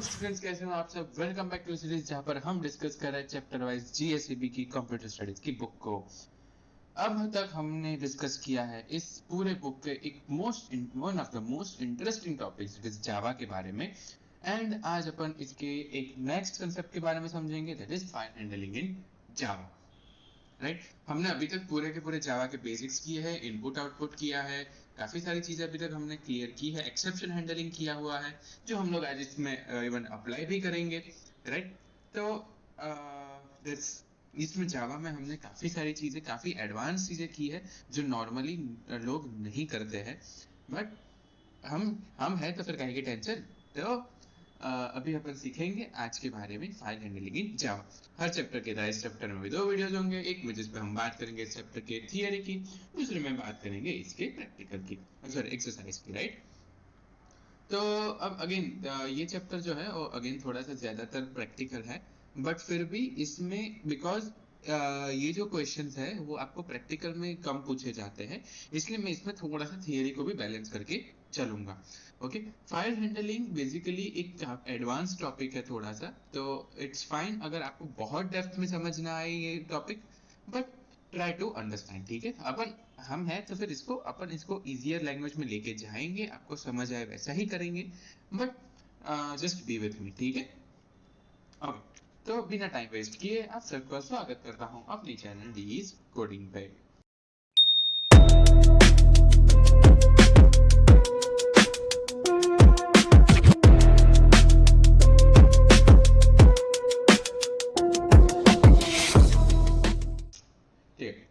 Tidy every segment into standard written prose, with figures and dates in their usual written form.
Students, कैसे हो आप सब। वेलकम बैक टू सीरीज जहां पर हम डिस्कस कर रहे हैं चैप्टर वाइज जीएसईबी की कंप्यूटर स्टडीज की बुक को। अब तक हमने डिस्कस किया है इस पूरे बुक के एक one of the most interesting topics it is Java के बारे में। एंड आज अपन इसके एक नेक्स्ट कंसेप्ट के बारे में समझेंगे, that is file handling in Java. Right हमने अभी तक पूरे के पूरे जावा के बेसिक्स किए हैं, इनपुट आउटपुट किया है, काफी सारी चीजें अभी तक हमने क्लियर की है, एक्सेप्शन हैंडलिंग किया हुआ है जो हम लोग आज इसमें इवन अप्लाई भी करेंगे। राइट तो इसमें जावा में हमने काफी सारी चीजें, काफी एडवांस चीजें की है जो नॉर्मली लोग नहीं करते हैं। बट हम है तो फिर काहे की टेंशन। तो अभी अपन सीखेंगे आज के बारे में file handling in Java. Her chapter के तरह इस चैप्टर में भी दो वीडियोस होंगे, एक में जिस पे हम बात करेंगे इस चैप्टर के थियरी की, दूसरे में बात करेंगे इसके प्रैक्टिकल की, सॉरी एक्सरसाइज की। राइट तो अब अगेन ये चैप्टर जो है वो अगेन थोड़ा सा ज्यादातर प्रैक्टिकल है, बट फिर भी इसमें बिकॉज ये जो क्वेश्चंस है वो आपको प्रैक्टिकल में कम पूछे जाते हैं, इसलिए मैं इसमें थोड़ा सा थियरी को भी बैलेंस करके चलूंगा। ओके फाइल हैंडलिंग बेसिकली एक एडवांस टॉपिक है थोड़ा सा, तो इट्स फाइन अगर आपको बहुत डेप्थ में समझ ना आए ये topic, but try to understand. ठीक है अपन हम हैं तो फिर अपन इसको इजियर लैंग्वेज में लेके जाएंगे, आपको समझ आए वैसा ही करेंगे, but just be with me. ठीक है ओके तो बिना टाइम वेस्ट किए आप सबका स्वागत करता हूं अपने चैनल डीज कोडिंग पे।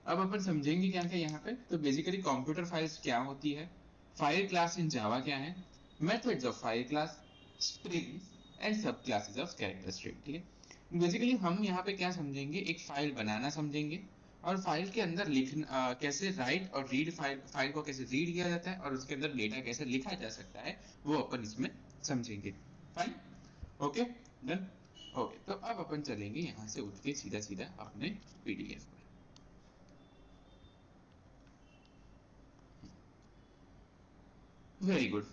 अब अपन समझेंगे क्या क्या यहाँ पे। तो बेसिकली कंप्यूटर फाइल्स क्या होती है, फाइल क्लास इन जावा क्या है, methods of file class, strings and सब क्लासेस ऑफ कैरेक्टर स्ट्रिंग। ठीक है बेसिकली हम यहाँ पे क्या समझेंगे, एक फाइल बनाना समझेंगे और फाइल के अंदर लिखना कैसे, राइट और रीड फाइल को कैसे रीड किया जाता है और उसके अंदर डेटा कैसे लिखा जा सकता है, वो अपन इसमें समझेंगे। फाइन ओके डन ओके तो अब अपन चलेंगे यहाँ से उठ के सीधा सीधा अपने पीडीएफ में। Very good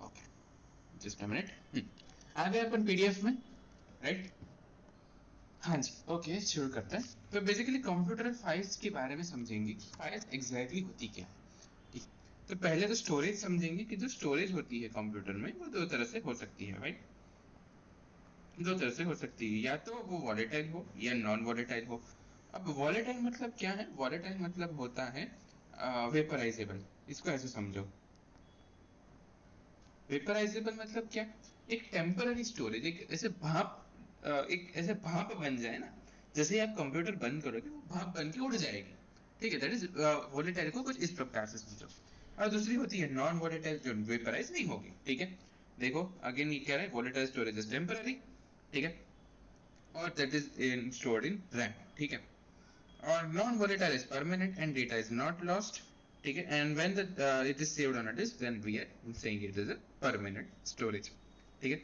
okay just a minute. आ गए अपन पीडीएफ में। राइट हाँ जी ओके शुरू करते हैं। तो बेसिकली कंप्यूटर फाइल्स के बारे में समझेंगे, फाइल्स एग्जैक्टली होती क्या है। ठीक तो पहले तो स्टोरेज समझेंगे कि जो स्टोरेज होती है कंप्यूटर में वो दो तरह से हो सकती है। राइट दो तरह से हो सकती है, या तो वो वॉलेटाइल हो या नॉन वॉलेटाइल हो। अब वॉलेटाइल मतलब क्या है, वॉलेटाइल मतलब होता है वेपराइजेबल। इसको ऐसे समझो, वेपराइजेबल मतलब क्या, एक टेम्पररी स्टोरेज, एक ऐसे भाप बन जाए ना, जैसे आप कंप्यूटर बंद करोगे वो भाप बन के उड़ जाएगी। ठीक है दैट इज वोलेटाइल को कुछ इस प्रकार से समझो। और दूसरी होती है नॉन वोलेटाइल जो वेपराइज नहीं होगी। ठीक है देखो अगेन ये कह रहा है वोलेटाइल स्टोरेज इज टेम्पररी। ठीक है और that is in stored in RAM. ठीक है और non volatile is permanent and data is not lost. ठीक है and when it is saved on a disk then we are saying it is a permanent storage. ठीक है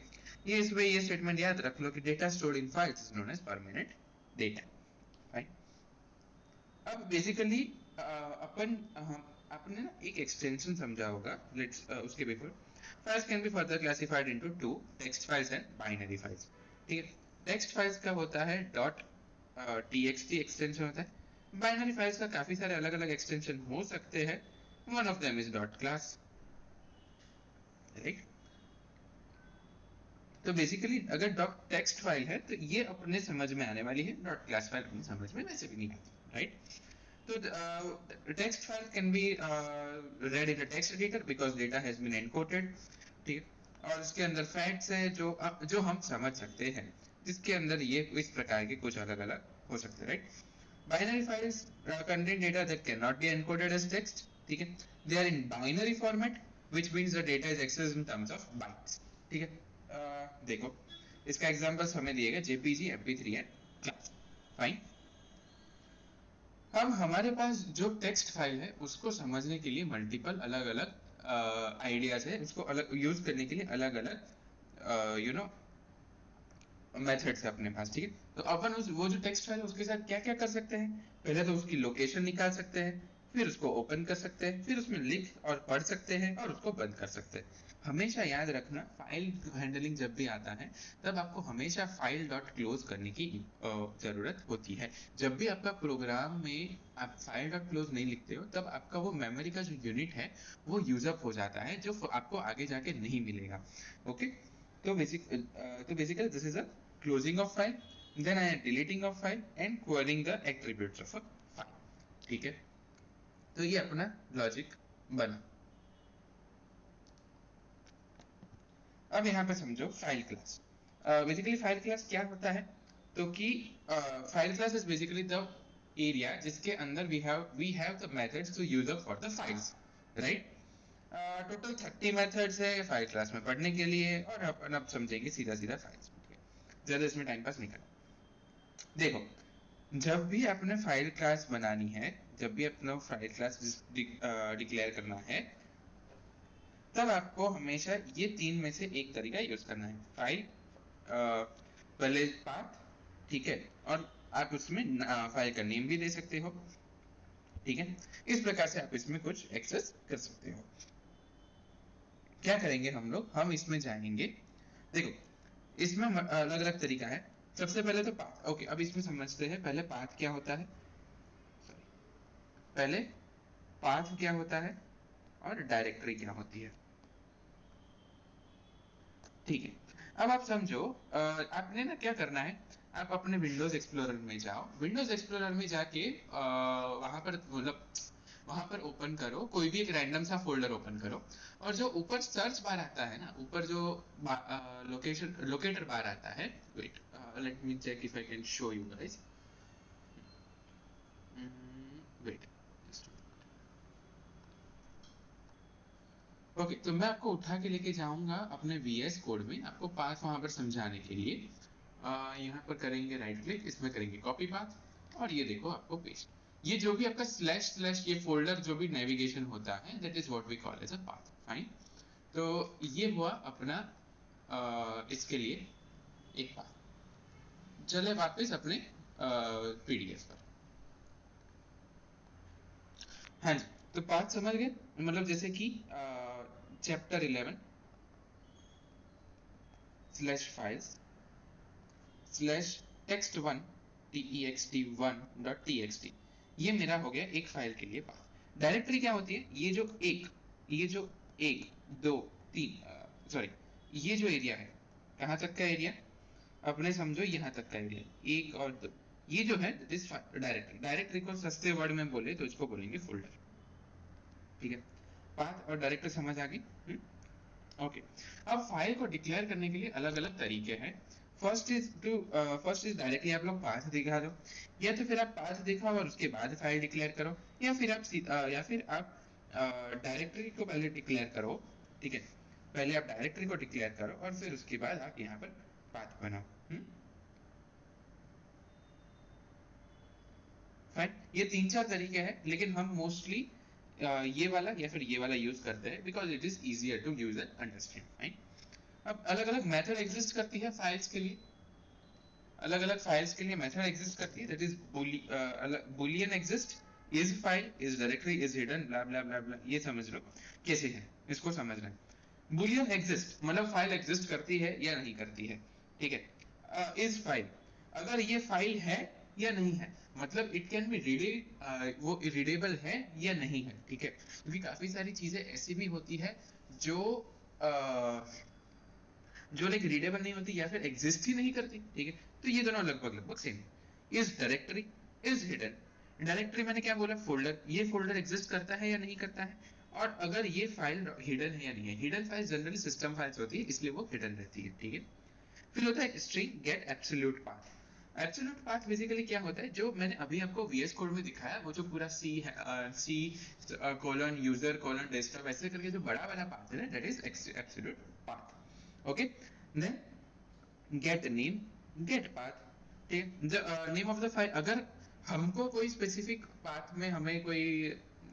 ये statement याद रख लो कि data stored in files is known as permanent data. Right? अब basically आपने ना एक एक्सटेंशन समझा होगा, लेट्स उसके before files can be further classified into two, text files and binary files. ठीक है टेक्स्ट फाइल्स का होता है डॉट txt एक्सटेंशन होता है, बाइनरी फाइल्स का काफी सारे अलग अलग एक्सटेंशन हो सकते हैं, one of them is dot class. Right तो बेसिकली अगर डॉट टेक्स्ट फाइल है तो ये अपने समझ में आने वाली है, डॉट क्लास फाइल अपनी समझ में वैसे भी नहीं आती। राइट तो text file can be read in a text editor because data has been encoded. ठीक है और इसके अंदर फैक्ट्स है जो हम समझ सकते हैं, जिसके अंदर ये इस प्रकार के कुछ अलग अलग हो सकते हैं। Right binary files contain data that cannot be encoded as text. ठीक है they are in binary format which means the data is accessed in terms of bytes. ठीक है देखो इसका एग्जांपल्स हमें दिए गए JPG, MP3 and class. Fine अब हमारे पास जो टेक्स्ट फाइल है उसको समझने के लिए मल्टीपल अलग अलग आइडियाज है, उसको अलग यूज करने के लिए अलग अलग यू नो मेथड्स है अपने पास। ठीक है तो अपन वो जो टेक्स्ट फाइल है उसके साथ क्या क्या कर सकते हैं, पहले तो उसकी लोकेशन निकाल सकते हैं, फिर उसको ओपन कर सकते हैं, फिर उसमें लिख और पढ़ सकते हैं और उसको बंद कर सकते हैं। हमेशा याद रखना, फाइल हैंडलिंग जब भी आता है तब आपको हमेशा फाइल डॉट क्लोज करने की जरूरत होती है। जब भी आपका प्रोग्राम में आप फाइल डॉट क्लोज नहीं लिखते हो तब आपका वो मेमोरी का जो यूनिट है वो यूज अप हो जाता है, जो आपको आगे जाके नहीं मिलेगा। ओके, तो basically this is a closing of file, then I am deleting of file and querying the attributes of a file. ठीक है, तो ये अपना लॉजिक बना। अब यहाँ पे समझो file class. Basically file class क्या होता है, तो कि file class is basically the area जिसके अंदर we have the methods to use up for the files, right. Total 30 methods है फाइल क्लास में पढ़ने के लिए, और अपन अब समझेंगे सीधा सीधा फाइल्स में, ज्यादा इसमें टाइम पास नहीं करना। देखो, जब भी आपने फाइल क्लास बनानी है, जब भी अपना फाइल क्लास डिक्लेयर करना है, तब आपको हमेशा ये तीन में से एक तरीका यूज करना है। फाइल, पहले पाथ, ठीक है, और आप उसमें फाइल का नेम भी दे सकते हो। ठीक है, इस प्रकार से आप इसमें कुछ एक्सेस कर सकते हो। क्या करेंगे हम लोग, हम इसमें जाएंगे। देखो, इसमें अलग अलग तरीका है। सबसे पहले तो पाथ। ओके, अब इसमें समझते हैं पहले पाथ क्या होता है। पहले पाथ क्या होता है और डायरेक्टरी क्या होती है। ठीक है, अब आप समझो, आपने ना क्या करना है, आप अपने विंडोज एक्सप्लोरर में जाओ। विंडोज एक्सप्लोरर में जाके वहां पर मतलब वहां पर ओपन करो, कोई भी एक रैंडम सा फोल्डर ओपन करो, और जो ऊपर सर्च बार आता है ना, ऊपर जो लोकेटर बार आता है, wait, let me check if I can show you guys. Wait, okay, तो मैं आपको उठा के लेके जाऊंगा अपने VS कोड में, आपको पाथ वहां पर समझाने के लिए। यहाँ पर करेंगे राइट क्लिक, इसमें करेंगे कॉपी पाथ, और ये देखो आपको पेस्ट। ये जो भी आपका स्लैश स्लैश ये फोल्डर जो भी नेविगेशन होता है, that is what we call as a path. Fine, तो ये हुआ अपना इसके लिए एक पाथ। चले वापस अपने PDF पर। हाँ जी, तो पाथ समझ गए, मतलब जैसे कि chapter 11 slash files slash text one text1.txt, ये मेरा हो गया एक फाइल के लिए पाथ। डायरेक्टरी क्या होती है, ये जो एक दो तीन, सॉरी, ये जो एरिया है, कहाँ तक का एरिया, अपने समझो यहाँ तक का एरिया, एक और दो, ये जो है दिस डायरेक्टरी। डायरेक्टरी को सस्ते वर्ड में बोले तो इसको बोलेंगे फोल्डर। ठीक है, पाथ और डायरेक्टरी समझ आ गई। ओके, अब फाइल को डिक्लेयर करने के लिए अलग अलग तरीके हैं। फर्स्ट इज डायरेक्टली आप लोग पाथ दिखा दो, या तो फिर आप पाथ दिखाओ और उसके बाद फाइल डिक्लेयर करो, या फिर आप डायरेक्टरी को पहले डिक्लेयर करो। ठीक है, पहले आप डायरेक्टरी को डिक्लेयर करो और फिर उसके बाद आप यहाँ पर पाथ बनाओ। फाइन, ये तीन चार तरीके हैं, लेकिन हम मोस्टली ये वाला या फिर ये वाला यूज करते हैं because it is easier to use and understand. Fine, अब अलग अलग मेथड एग्जिस्ट करती है फाइल्स के लिए, अलग अलग फाइल्स के लिए मेथड एग्जिस्ट करती है, that is boolean exist, is file, is directory, is hidden, blah blah blah blah, ये समझ लो कैसे है, इसको समझना है। बूलियन एग्जिस्ट मतलब फाइल एग्जिस्ट करती है या नहीं करती है। ठीक है, इज फाइल, अगर ये फाइल है या नहीं है, मतलब इट कैन बी रीडेड, वो रीडेबल है या नहीं है। ठीक है, क्योंकि काफी सारी चीजें ऐसी भी होती है जो जो लाइक रीडेबल नहीं होती या फिर एग्जिस्ट ही नहीं करती। ठीक है, तो ये दोनों लगभग लगभग सेम है। Is directory, is hidden. Directory मैंने क्या बोला, फोल्डर, ये फोल्डर एग्जिस्ट करता है या नहीं करता है, और अगर ये फाइल हिडन है या नहीं है। Hidden file generally system files होती है, इसलिए वो हिडन रहती है। ठीक है, फिर होता है string get absolute path. Absolute path basically क्या होता है, जो मैंने अभी आपको VS कोड में दिखाया, वो जो पूरा C colon user colon desktop ऐसे करके जो बड़ा वाला पाथ है, that is absolute path. Okay, then get name, get path. ठीक है, नेम ऑफ द फाइल, अगर हमको कोई स्पेसिफिक पाथ में हमें कोई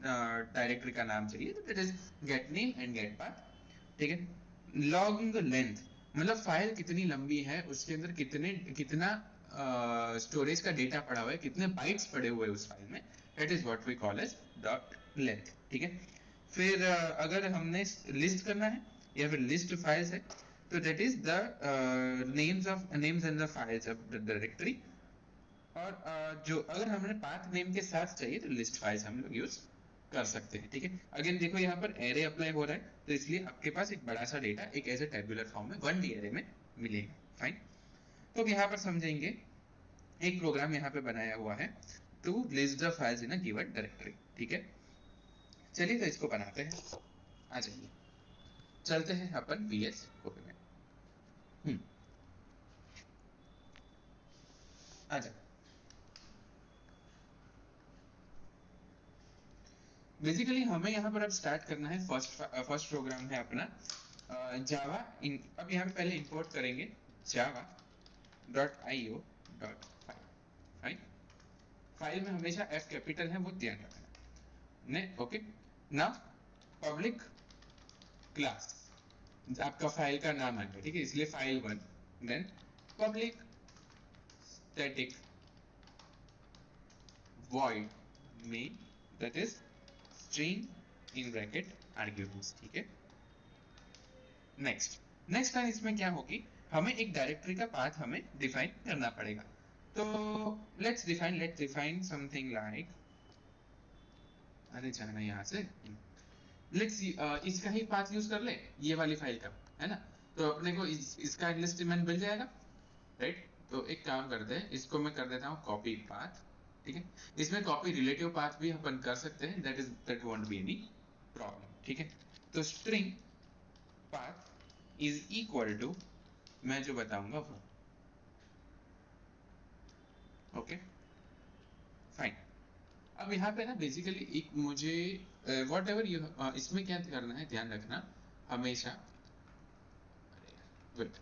डायरेक्टरी का नाम चाहिए तो that is get name and get path. ठीक है, लॉन्ग लेंथ मतलब फाइल कितनी लंबी है, उसके अंदर कितना स्टोरेज का डेटा पड़ा हुआ है, कितने बाइट्स पड़े हुए हैं उस फाइल में, that is what we call as dot length. ठीक है, फिर अगर हमने लिस्ट करना है या फिर लिस्ट फाइल्स है, तो that is the names and the files of the directory. और जो अगर हमने पाथ नेम के साथ चाहिए तो लिस्ट फाइल्स हम लोग यूज कर सकते हैं। ठीक है, अगेन देखो यहाँ पर एरे अप्लाई हो रहा है, तो इसलिए आपके पास एक बड़ा सा डेटा एक ऐसे टेबुलर फॉर्म में 1D एरे में मिलेगा। फाइन, तो यहाँ पर समझेंगे एक प्रोग्राम यहाँ पे बनाया हुआ है to list the files in a given directory. ठीक है, चलिए तो इसको बनाते हैं। आ जाइए, चलते हैं अपन VS कोड में। आ जाए। बेसिकली हमें यहाँ पर अब स्टार्ट करना है, फर्स्ट प्रोग्राम है अपना जावा। अब यहाँ पे पहले इंपोर्ट करेंगे java.io.file। फाइल में हमेशा F कैपिटल है, वो ध्यान रखना ने। ओके, नाउ पब्लिक क्लास आपका फाइल का नाम है, ठीक है, इसलिए file1, then public static void main, that is string in bracket arguments। ठीक है, नेक्स्ट लाइन इसमें क्या होगी, हमें एक डायरेक्टरी का पाथ हमें डिफाइन करना पड़ेगा। तो लेट्स डिफाइन समथिंग लाइक, अरे जाना यहाँ से, लेट्स इसका ही पाथ यूज कर ले, ये वाली फाइल का, है ना, तो अपने को इसका एलिमेंट मिल जाएगा, राइट। तो एक काम करते हैं, इसको मैं कर देता हूँ कॉपी पाथ। ठीक है, इसमें कॉपी रिलेटिव पाथ भी अपन कर सकते हैं, that won't be any problem. ठीक है, तो string path is equal to मैं जो बताऊंगा वो। ओके फाइन, अब यहाँ पे ना बेसिकली एक मुझे वॉट एवर यू इसमें क्या करना है, ध्यान रखना हमेशा, वेट,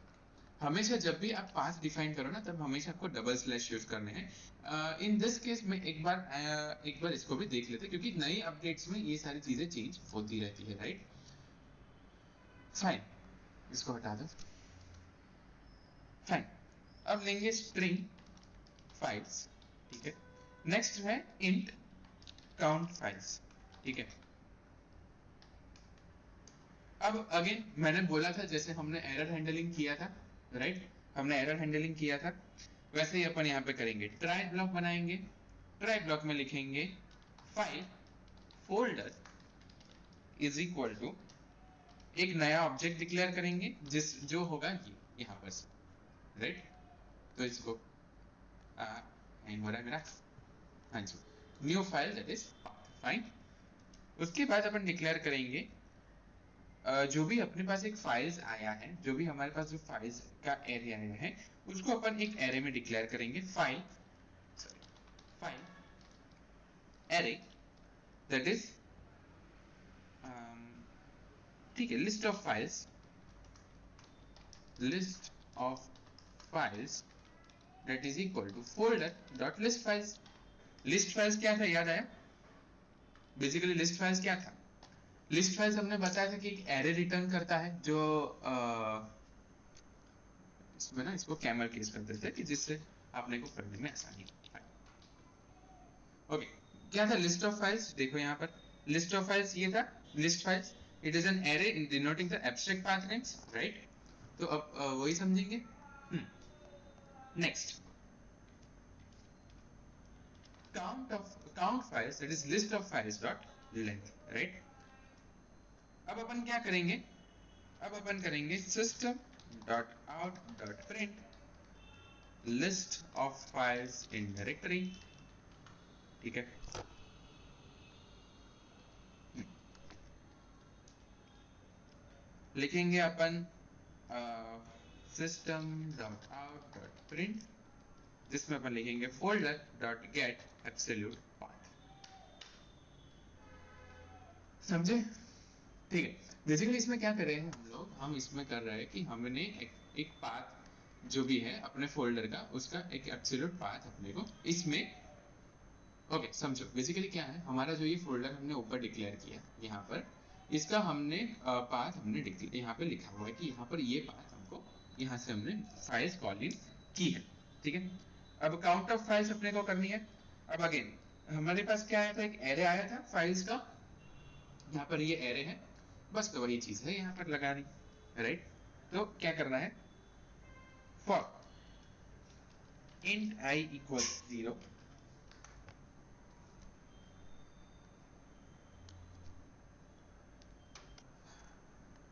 हमेशा जब भी आप पाथ डिफाइन करो ना, तब हमेशा आपको डबल स्लैश यूज करने हैं। इन दिस केस में एक बार इसको भी देख लेते हैं, क्योंकि नई अपडेट्स में ये सारी चीजें चेंज होती रहती है, राइट। फाइन, इसको हटा दो। फाइन, अब लेंगे स्ट्रिंग फाइल्स। ठीक है, नेक्स्ट है इंट काउंट फाइल्स। ठीक है, अब अगेन मैंने बोला था जैसे हमने एरर हैंडलिंग किया था, राइट, हमने एरर हैंडलिंग किया था, वैसे ही अपन यहाँ पे करेंगे। ट्राई ब्लॉक बनाएंगे, ट्राई ब्लॉक में लिखेंगे file folder is equal to, एक नया ऑब्जेक्ट डिक्लेयर करेंगे जो होगा ये यहाँ पर, राइट। तो इसको नहीं हो रहा है मेरा, हाँ जी, new file that is fine. उसके बाद अपन डिक्लेयर करेंगे जो भी अपने पास एक फाइल्स आया है, जो भी हमारे पास जो फाइल्स का एरे आया है, उसको अपन एक एरे में डिक्लेयर करेंगे, फाइल एरे दैट इज, ठीक है, list of files that is equal to folder dot list files. List files क्या था, याद आया? बेसिकली लिस्ट फाइल्स क्या था, लिस्ट फाइल्स हमने बताया था कि एक एरे रिटर्न करता है, जो इसमें ना इसको कैमल केस कर देते हैं कि जिससे आपने को पढ़ने में आसानी हो। ओके, क्या था लिस्ट ऑफ फाइल्स, देखो यहाँ पर लिस्ट ऑफ फाइल्स ये था, list files it is an array denoting the abstract path names, right. तो अब वही समझेंगे। Next, count files that is list of files dot length, right. अब अपन क्या करेंगे, अब अपन करेंगे system dot out dot print list of files in directory। ठीक है, लिखेंगे अपन system dot out dot print, जिसमें अपन लिखेंगे folder dot get absolute path। समझे? ठीक है, बेसिकली इसमें क्या कर रहे हैं हम लोग, हम इसमें कर रहे हैं कि हमने एक पाथ जो भी है अपने फोल्डर का, उसका एक एब्सोल्यूट पाथ अपने को इसमें, ओके समझो बेसिकली क्या है, हमारा जो ये फोल्डर हमने ऊपर डिक्लेयर किया यहाँ पर, इसका हमने पाथ हमने यहाँ पे लिखा हुआ है कि यहाँ पर ये पाथ हमको यहाँ से हमने फाइल्स कॉल इन की है। ठीक है, अब काउंट ऑफ फाइल्स अपने को करनी है। अब अगेन हमारे पास क्या आया था, एक एरे आया था फाइल्स का, यहाँ पर ये एरे है, बस तो वही चीज है यहाँ पर लगा दी। राइट। तो क्या करना है, फॉर int I equals 0,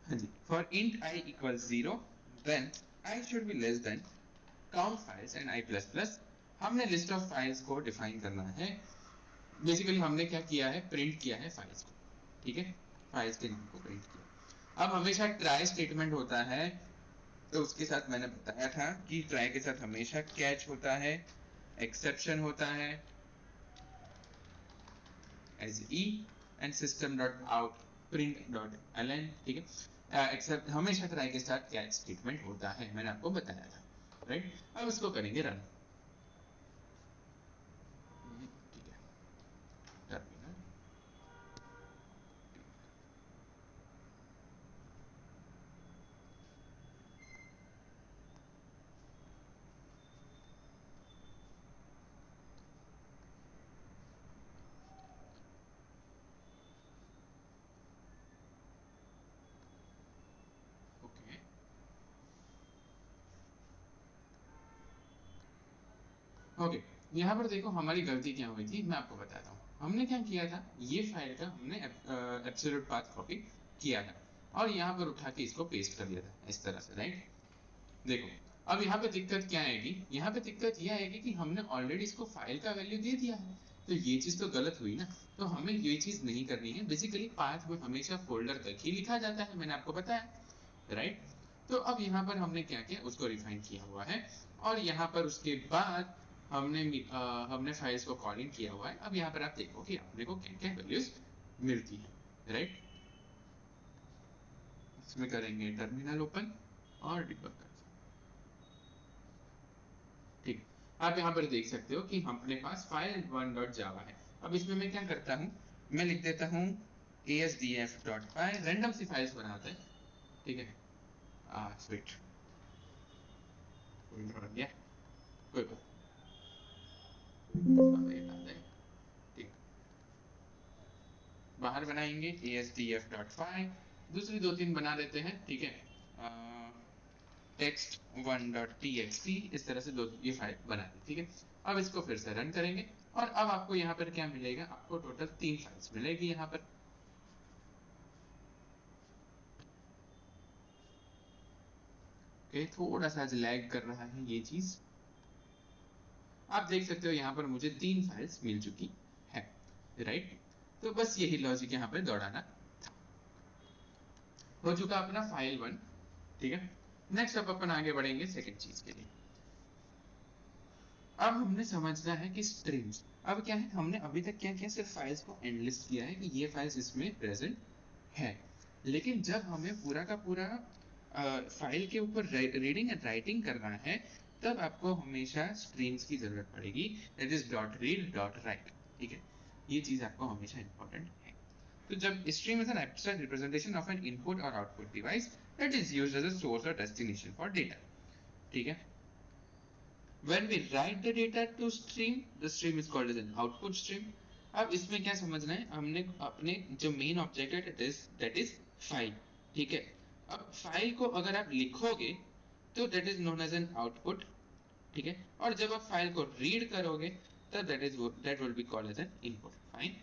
हाँ जी, for int I equals 0 then I should be less than count files and I plus plus। हमने लिस्ट ऑफ फाइल्स को डिफाइन करना है। बेसिकली हमने क्या किया है, प्रिंट किया है फाइल्स को, ठीक है, फाइल्स के नाम को प्रिंट किया। अब हमेशा ट्राई स्टेटमेंट होता है, तो उसके साथ मैंने बताया था कि ट्राई के साथ हमेशा कैच होता है, एक्सेप्शन होता है as E and system dot out print dot ln, ठीक है। एक्सेप्ट हमेशा ट्राई के साथ कैच स्टेटमेंट होता है, मैंने आपको बताया था, राइट। अब इसको करेंगे रन, ठीक है, टर्मिनल। ओके, ओके, यहाँ पर देखो हमारी गलती क्या हुई थी, मैं आपको बताता हूँ। हमने क्या किया था, ये फाइल का हमने एब्सोल्यूट पाथ कॉपी किया था और यहाँ पर उठा के इसको पेस्ट कर दिया था इस तरह से, राइट। देखो अब यहाँ पे दिक्कत क्या आएगी, यहाँ पे दिक्कत ये आएगी कि हमने ऑलरेडी इसको फाइल का वैल्यू दे दिया है, तो ये चीज तो गलत हुई ना। तो हमें ये चीज नहीं करनी है। बेसिकली पाथ में हमेशा फोल्डर तक ही लिखा जाता है, मैंने आपको बताया, राइट। तो अब यहाँ पर हमने क्या किया, उसको रिफाइन किया हुआ है और यहाँ पर उसके बाद हमने फाइल्स को कॉलिंग किया हुआ है। अब यहाँ पर आप देखो कि अपने को क्या क्या वैल्यूज मिलती है, राइट। इसमें करेंगे टर्मिनल ओपन और डिबग कर, ठीक। आप यहाँ पर देख सकते हो कि अपने पास फाइल 1.java है। अब इसमें मैं क्या करता हूँ, मैं लिख देता हूँ asdf.py, रैंडम सी फाइल्स बनाते हैं, ठीक है। स्विच कोई बन गया, कोई बात नहीं, ठीक। बाहर बनाएंगे asdf.py, दूसरी दो तीन बना देते हैं, ठीक है। टेक्स्ट 1.txt, इस तरह से दो ये फाइल बना दी, ठीक है। अब इसको फिर से रन करेंगे और अब आपको यहाँ पर क्या मिलेगा, आपको टोटल 3 फाइल्स मिलेगी यहाँ पर। ओके, थोड़ा सा लैग कर रहा है ये चीज, आप देख सकते हो यहाँ पर मुझे 3 फाइल्स मिल चुकी है, राइट। तो बस यही लॉजिक यहाँ पे दौड़ाना था। हो चुका अपना फाइल 1, ठीक है। नेक्स्ट अब अपन आगे बढ़ेंगे सेकंड चीज के लिए। अब हमने समझना है कि स्ट्रीम्स, अब क्या है, हमने अभी तक क्या किया, सिर्फ फाइल्स को एंडलिस्ट किया है कि ये फाइल्स इसमें प्रेजेंट है। लेकिन जब हमें पूरा का पूरा फाइल के ऊपर रीडिंग एंड राइटिंग करना है, तब आपको हमेशा स्ट्रीम्स की जरूरत पड़ेगी, that is dot read dot right, ठीक है। ये चीज आपको हमेशा इंपॉर्टेंट है। तो जब stream is an abstract representation of an input और output device that is used as a source और डेस्टिनेशन फॉर डेटा, ठीक है। When we write the data to stream, the stream is called as an output stream. अब इसमें क्या समझना है, हमने अपने जो मेन ऑब्जेक्ट है that is फाइल, ठीक है। अब फाइल को अगर आप लिखोगे तो that is known as an output, ठीक है। और जब आप फाइल को रीड करोगे तब that will be called as an input, fine.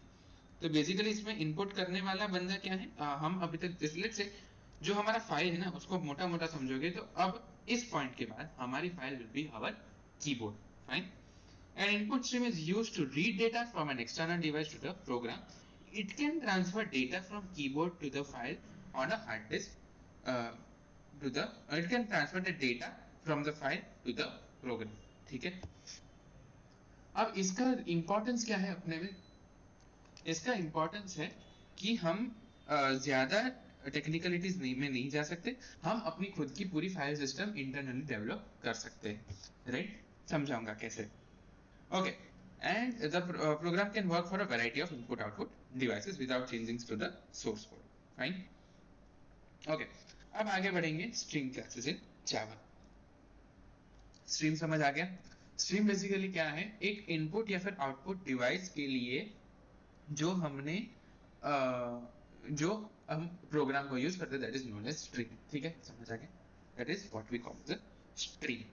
तो बेसिकली इसमें इनपुट करने वाला बंदा क्या है, हम अभी तक लेट्स से जो हमारा फाइल है ना उसको मोटा मोटा समझोगे, तो अब इस पॉइंट के बाद हमारी file will be our keyboard, fine। An input stream is used to read data from an external device to the program. It can transfer data from keyboard to the file on a hard disk, uh, it can transfer the data from the file to the program, ठीक है। अब इसका importance क्या है अपने में, इसका importance है कि हम ज्यादा टेक्निकलिटीज में नहीं जा सकते, हम अपनी खुद की पूरी फाइल सिस्टम इंटरनली डेवलप कर सकते हैं, राइट। समझाऊंगा कैसे, okay. And the program can work for a variety of input output devices without changing to the source code, fine, okay. अब आगे बढ़ेंगे stream classes in Java. Stream समझ आ गया। स्ट्रीम बेसिकली क्या है, एक इनपुट या फिर आउटपुट डिवाइस के लिए जो हमने जो हम प्रोग्राम को यूज करते हैं, that is known as string. ठीक है, समझ आ गया? That is what we call the string.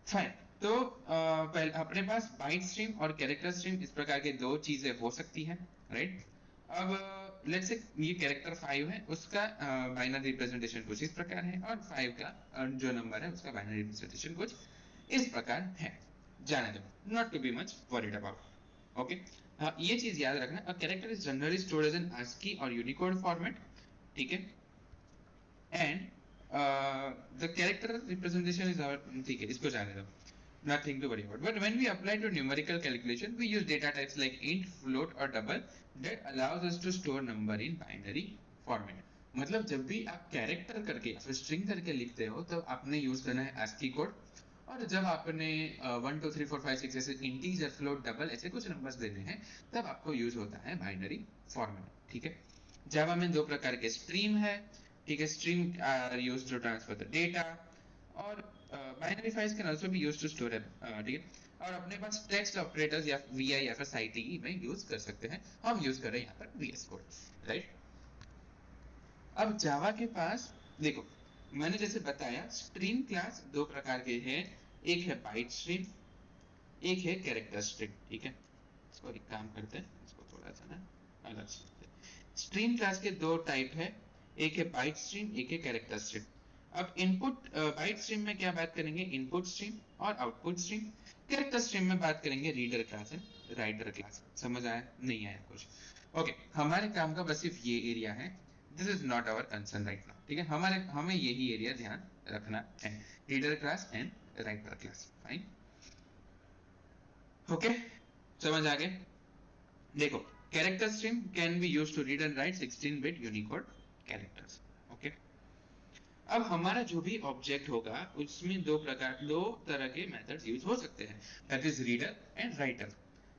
Fine. तो पहले अपने पास बाइट स्ट्रीम और कैरेक्टर स्ट्रीम इस प्रकार के दो चीजें हो सकती हैं, राइट? अब लेट्स से ये कैरेक्टर 5 है, उसका बाइनरी रिप्रेजेंटेशन कुछ इस प्रकार है, और 5 का जो नंबर है उसका बाइनरी रिप्रेजेंटेशन कुछ इस प्रकार है। जाने दो, not to be much worried about. Okay, ये चीज याद रखना, a character is generally stored as an ASCII और यूनिकोड फॉर्मेट। ठीक है, and the character representation is our, ठीक है, इसको जाने दो, nothing to worry about. But when we apply to numerical calculation, we use data types like int, float और double that allows us to store number in binary format. मतलब जब भी आप कैरेक्टर करके या फिर स्ट्रिंग करके लिखते हो तब आपने यूज करना है ASCII कोड, और जब आपने 1 2 3 4 5 6 ऐसे इंटीजर, फ्लोट, डबल ऐसे कुछ नंबर्स देने हैं तब आपको यूज होता है बाइनरी फॉर्मेट। ठीक है, जावा में दो प्रकार के स्ट्रीम है। ठीक है, stream are used to transfer the data, और binary files can also be used to store it. ठीक है, और अपने पास टेक्स्ट ऑपरेटर्स या VI या फिर CITE में यूज कर सकते हैं। हम यूज कर रहे हैं यहाँ पर VS कोड, राइट? अब जावा के पास देखो, मैंने जैसे बताया स्ट्रीम क्लास दो प्रकार के हैं, एक है बाइट स्ट्रीम, एक है कैरेक्टर स्ट्रीम। ठीक है, इसको एक काम करते हैं, इसको थोड़ा सा ना अलग से। स्ट्रीम क्लास के दो टाइप है, एक है बाइट स्ट्रीम, एक है कैरेक्टर स्ट्रीम। अब इनपुट बाइट स्ट्रीम में क्या बात करेंगे, इनपुट स्ट्रीम और आउटपुट स्ट्रीम। कैरेक्टर स्ट्रीम में बात करेंगे reader class and writer class. समझ आया? नहीं आया कुछ? ओके, हमारे काम का बस सिर्फ ये एरिया है, this is not our concern right now. ठीक है, हमें यही एरिया ध्यान रखना है, reader class and writer class. Fine, okay, समझ आ गए? देखो, character stream can be used to read and write 16-bit Unicode characters. Okay, अब हमारा जो भी ऑब्जेक्ट होगा उसमें दो तरह के मेथड्स यूज हो सकते हैं, that is reader and writer.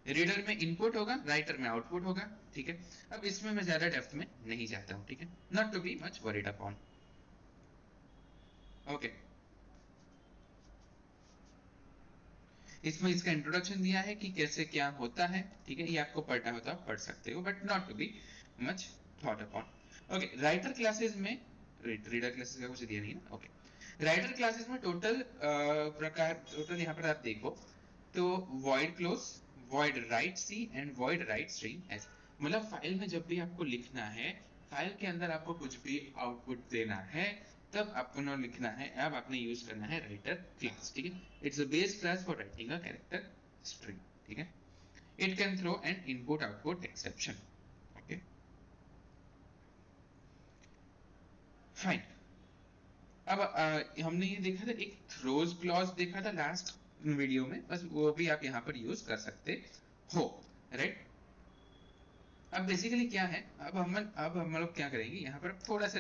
Reader में इनपुट होगा, राइटर में आउटपुट होगा। ठीक है, अब इसमें मैं ज्यादा डेप्थ में नहीं जाता हूँ। ठीक है, not to be much worried upon. Okay, इसमें इसका इंट्रोडक्शन दिया है कि कैसे क्या होता है। ठीक है, ये आपको पढ़ना होता है पढ़ सकते हो, but not to be much thought upon. Okay, writer classes में, रीडर क्लासेस का कुछ दिया नहीं है। ओके, राइटर क्लासेस में टोटल प्रकार, टोटल यहाँ पर आप देखो तो void close, void write c and void write string s। मतलब फाइल में जब भी आपको लिखना है, फाइल के अंदर आपको कुछ भी आउटपुट देना है, तब आपको लिखना है, अब आपने यूज करना है राइटर क्लास। ठीक है, it's a base class for writing a character string. ठीक है, it can throw an input output exception. Okay, fine. अब हमने ये देखा था, एक थ्रोज क्लॉज देखा था लास्ट वीडियो में, बस वो भी आप यहाँ पर यूज कर सकते हो, राइट? अब बेसिकली क्या है, अब हम लोग क्या करेंगे, यहाँ पर थोड़ा सा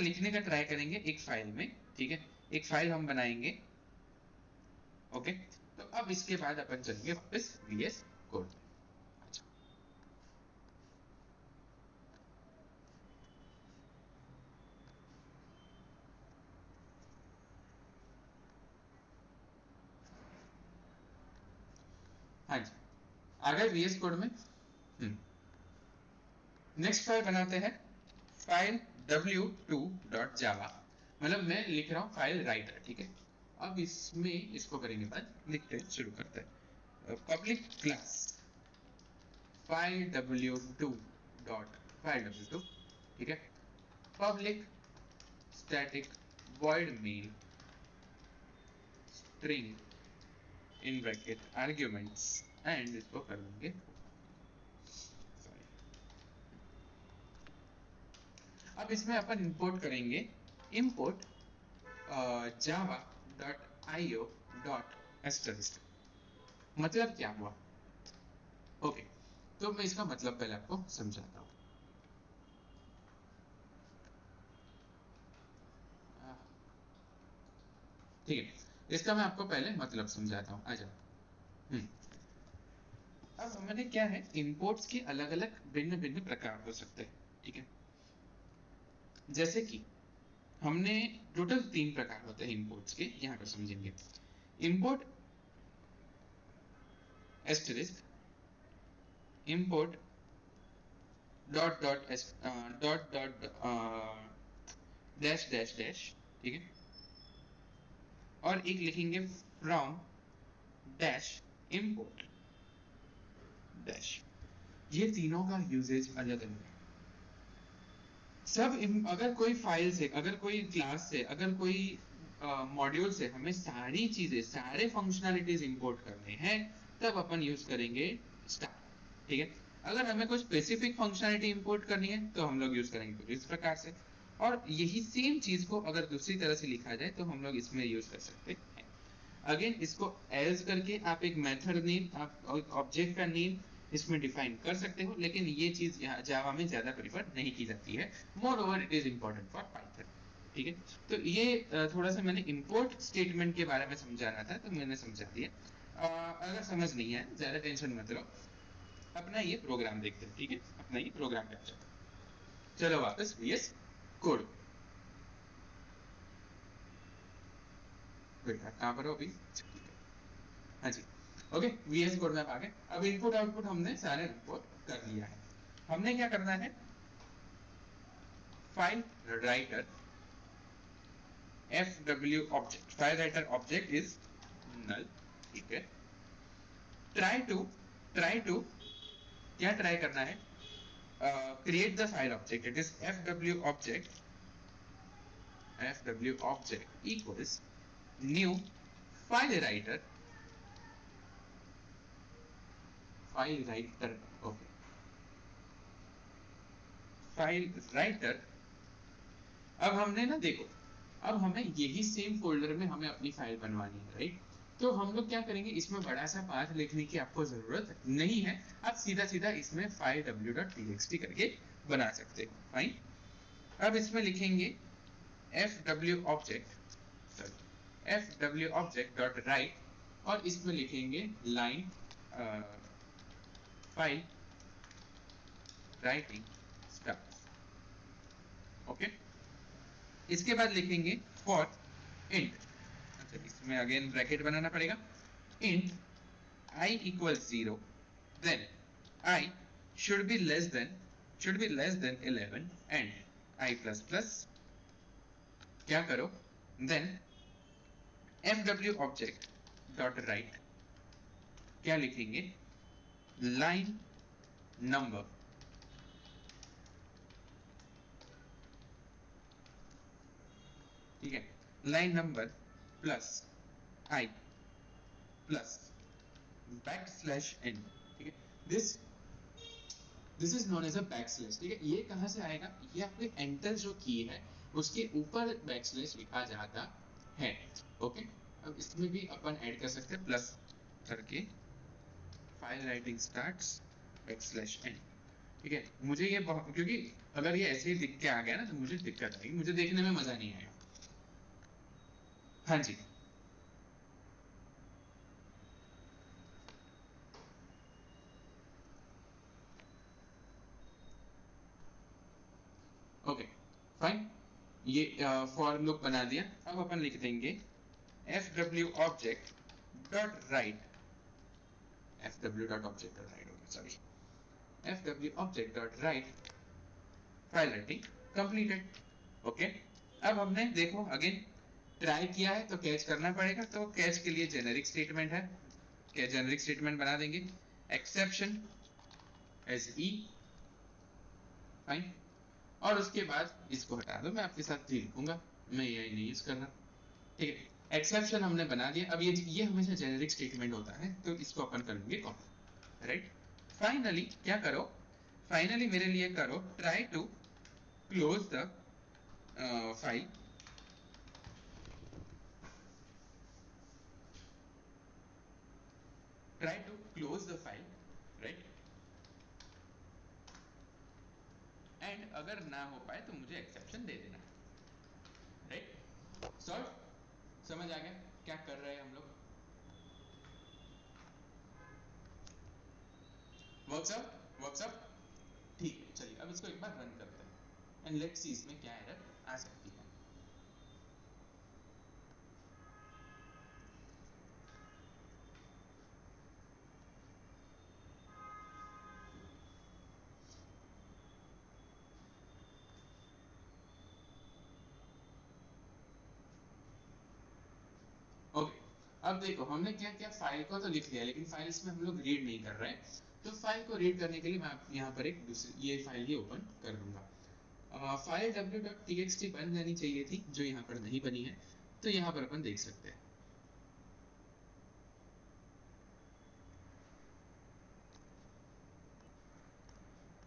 लिखने का ट्राई करेंगे एक फाइल में। ठीक है, एक फाइल हम बनाएंगे। ओके, तो अब इसके बाद अपन चलेंगे वापस VS कोड। हाँ जी, आ गए VS कोड में। नेक्स्ट फाइल बनाते हैं, फाइल w2.java। मतलब मैं लिख रहा हूँ फाइल राइटर। ठीक है, अब इसमें इसको करेंगे बाद, लिखते हैं, शुरू करते हैं। Public class file w2 dot file w2। ठीक है, public static void main string in bracket arguments, and इसको कर देंगे। अब इसमें अपन इंपोर्ट करेंगे, इंपोर्ट java.io.asterisk। मतलब क्या हुआ? ओके, तो मैं इसका मतलब पहले आपको समझाता हूँ। ठीक है, इसका मैं आपको पहले मतलब समझाता हूँ, आ जाओ। अब हमने क्या है, इंपोर्ट्स के अलग अलग भिन्न भिन्न प्रकार हो सकते हैं। ठीक है, जैसे कि हमने टोटल 3 प्रकार होते हैं इंपोर्ट्स के, यहाँ पर समझेंगे। Import asterisk, import dot dot S dot dot dash dash dash, ठीक है, और एक लिखेंगे फ्रॉम डैश इंपोर्ट डैश। ये तीनों का यूजेज अलग अलग है। अगर कोई फाइल से, अगर कोई क्लास से, अगर कोई मॉड्यूल से हमें सारी चीजें, सारे फंक्शनैलिटीज इंपोर्ट करने हैं, तब अपन यूज करेंगे स्टार, ठीक है। अगर हमें कोई स्पेसिफिक फंक्शनैलिटी इंपोर्ट करनी है तो हम लोग यूज करेंगे इस प्रकार से। और यही सेम चीज को अगर दूसरी तरह से लिखा जाए तो हम लोग इसमें यूज कर सकते हैं। अगेन इसको एल्स करके आप एक मेथड नेम, आप ऑब्जेक्ट का नेम इसमें डिफाइन कर सकते हो, लेकिन ये चीज यहाँ जावा में ज्यादा प्रीफर नहीं की जाती है। More over it is important for Python, ठीक है। तो ये थोड़ा सा मैंने इंपोर्ट स्टेटमेंट के बारे में समझाना था, तो मैंने समझा दिया। अगर समझ नहीं है ज्यादा टेंशन मत लो, अपना ये प्रोग्राम देखते हैं, ठीक है, अपना ये प्रोग्राम कैप्चर। चलो वापस VS कोड। बेटा कहाँ पर हो अभी? हाँ जी, ओके, VS कोड में आ गए। अब इनपुट आउटपुट हमने सारे रिपोर्ट कर लिया है। हमने क्या करना है, file writer fw object, file writer object is null, ठीक है। ट्राई टू क्या ट्राई करना है, create the file object, it is fw object equals new file writer, okay, file writer। अब हमने ना देखो, अब हमें यही सेम फोल्डर में हमें अपनी फाइल बनवानी है, राइट। तो हम लोग क्या करेंगे, इसमें बड़ा सा पाथ लिखने की आपको जरूरत नहीं है, आप सीधा सीधा इसमें फाइल w.txt करके बना सकते हो, फाइन। अब इसमें लिखेंगे fw object डॉट राइट, और इसमें लिखेंगे line file writing start, okay. इसके बाद लिखेंगे फॉर इंट, अच्छा इसमें अगेन ब्रैकेट बनाना पड़ेगा, int I equals 0, then I should be less than 11 and I plus plus, क्या करो, then fw object dot write, क्या लिखेंगे, लाइन नंबर, ठीक है, line number plus I plus backslash n, ठीक है। This is known as a backslash, ठीक है। ये कहां से आएगा, ये आपके एंटर जो की है उसके ऊपर बैकस्लैश लिखा जाता है, ओके। अब इसमें भी अपन ऐड कर सकते हैं प्लस करके file writing starts backslash n, ठीक है। मुझे ये क्योंकि अगर ये ऐसे ही लिख के आ गया ना तो मुझे दिक्कत आएगी, मुझे देखने में मजा नहीं आएगा। हाँ जी, ओके फाइन। ये फॉर लूप बना दिया। अब अपन लिख देंगे fw object dot write, fw dot object dot write, okay, sorry, fw object dot write file writing completed, okay. अब हमने देखो अगेन ट्राई किया है तो कैच करना पड़ेगा, तो कैच के लिए जेनेरिक स्टेटमेंट है, क्या जेनेरिक स्टेटमेंट बना देंगे, एक्सेप्शन एज ई, फाइन। और उसके बाद इसको हटा दो, मैं आपके साथ थी लिखूंगा, मैं ये नहीं यूज करना, ठीक है। एक्सेप्शन हमने बना दिया। अब ये हमेशा जेनेरिक स्टेटमेंट होता है, तो इसको अपन कर लेंगे कॉपी, राइट। फाइनली क्या करो, फाइनली मेरे लिए करो try to close the file, try to close the file, right. And अगर ना हो पाए तो मुझे एक्सेप्शन दे देना, राइट। सॉल्व, समझ आ गया क्या कर रहे हैं हम लोग, वर्क्स आउट, ठीक है। चलिए अब इसको एक बार रन करते हैं एंड लेट्स सी इसमें क्या एरर आ सकती है। अब देखो हमने क्या किया, फाइल को तो लिख लिया लेकिन फाइल इसमें हम लोग रीड नहीं कर रहे हैं, तो फाइल को रीड करने के लिए मैं यहाँ पर एक दूसरी ये फाइल ही ओपन कर दूंगा। फाइल w.txt बन जानी चाहिए थी जो यहाँ पर नहीं बनी है, तो यहाँ पर अपन देख सकते हैं।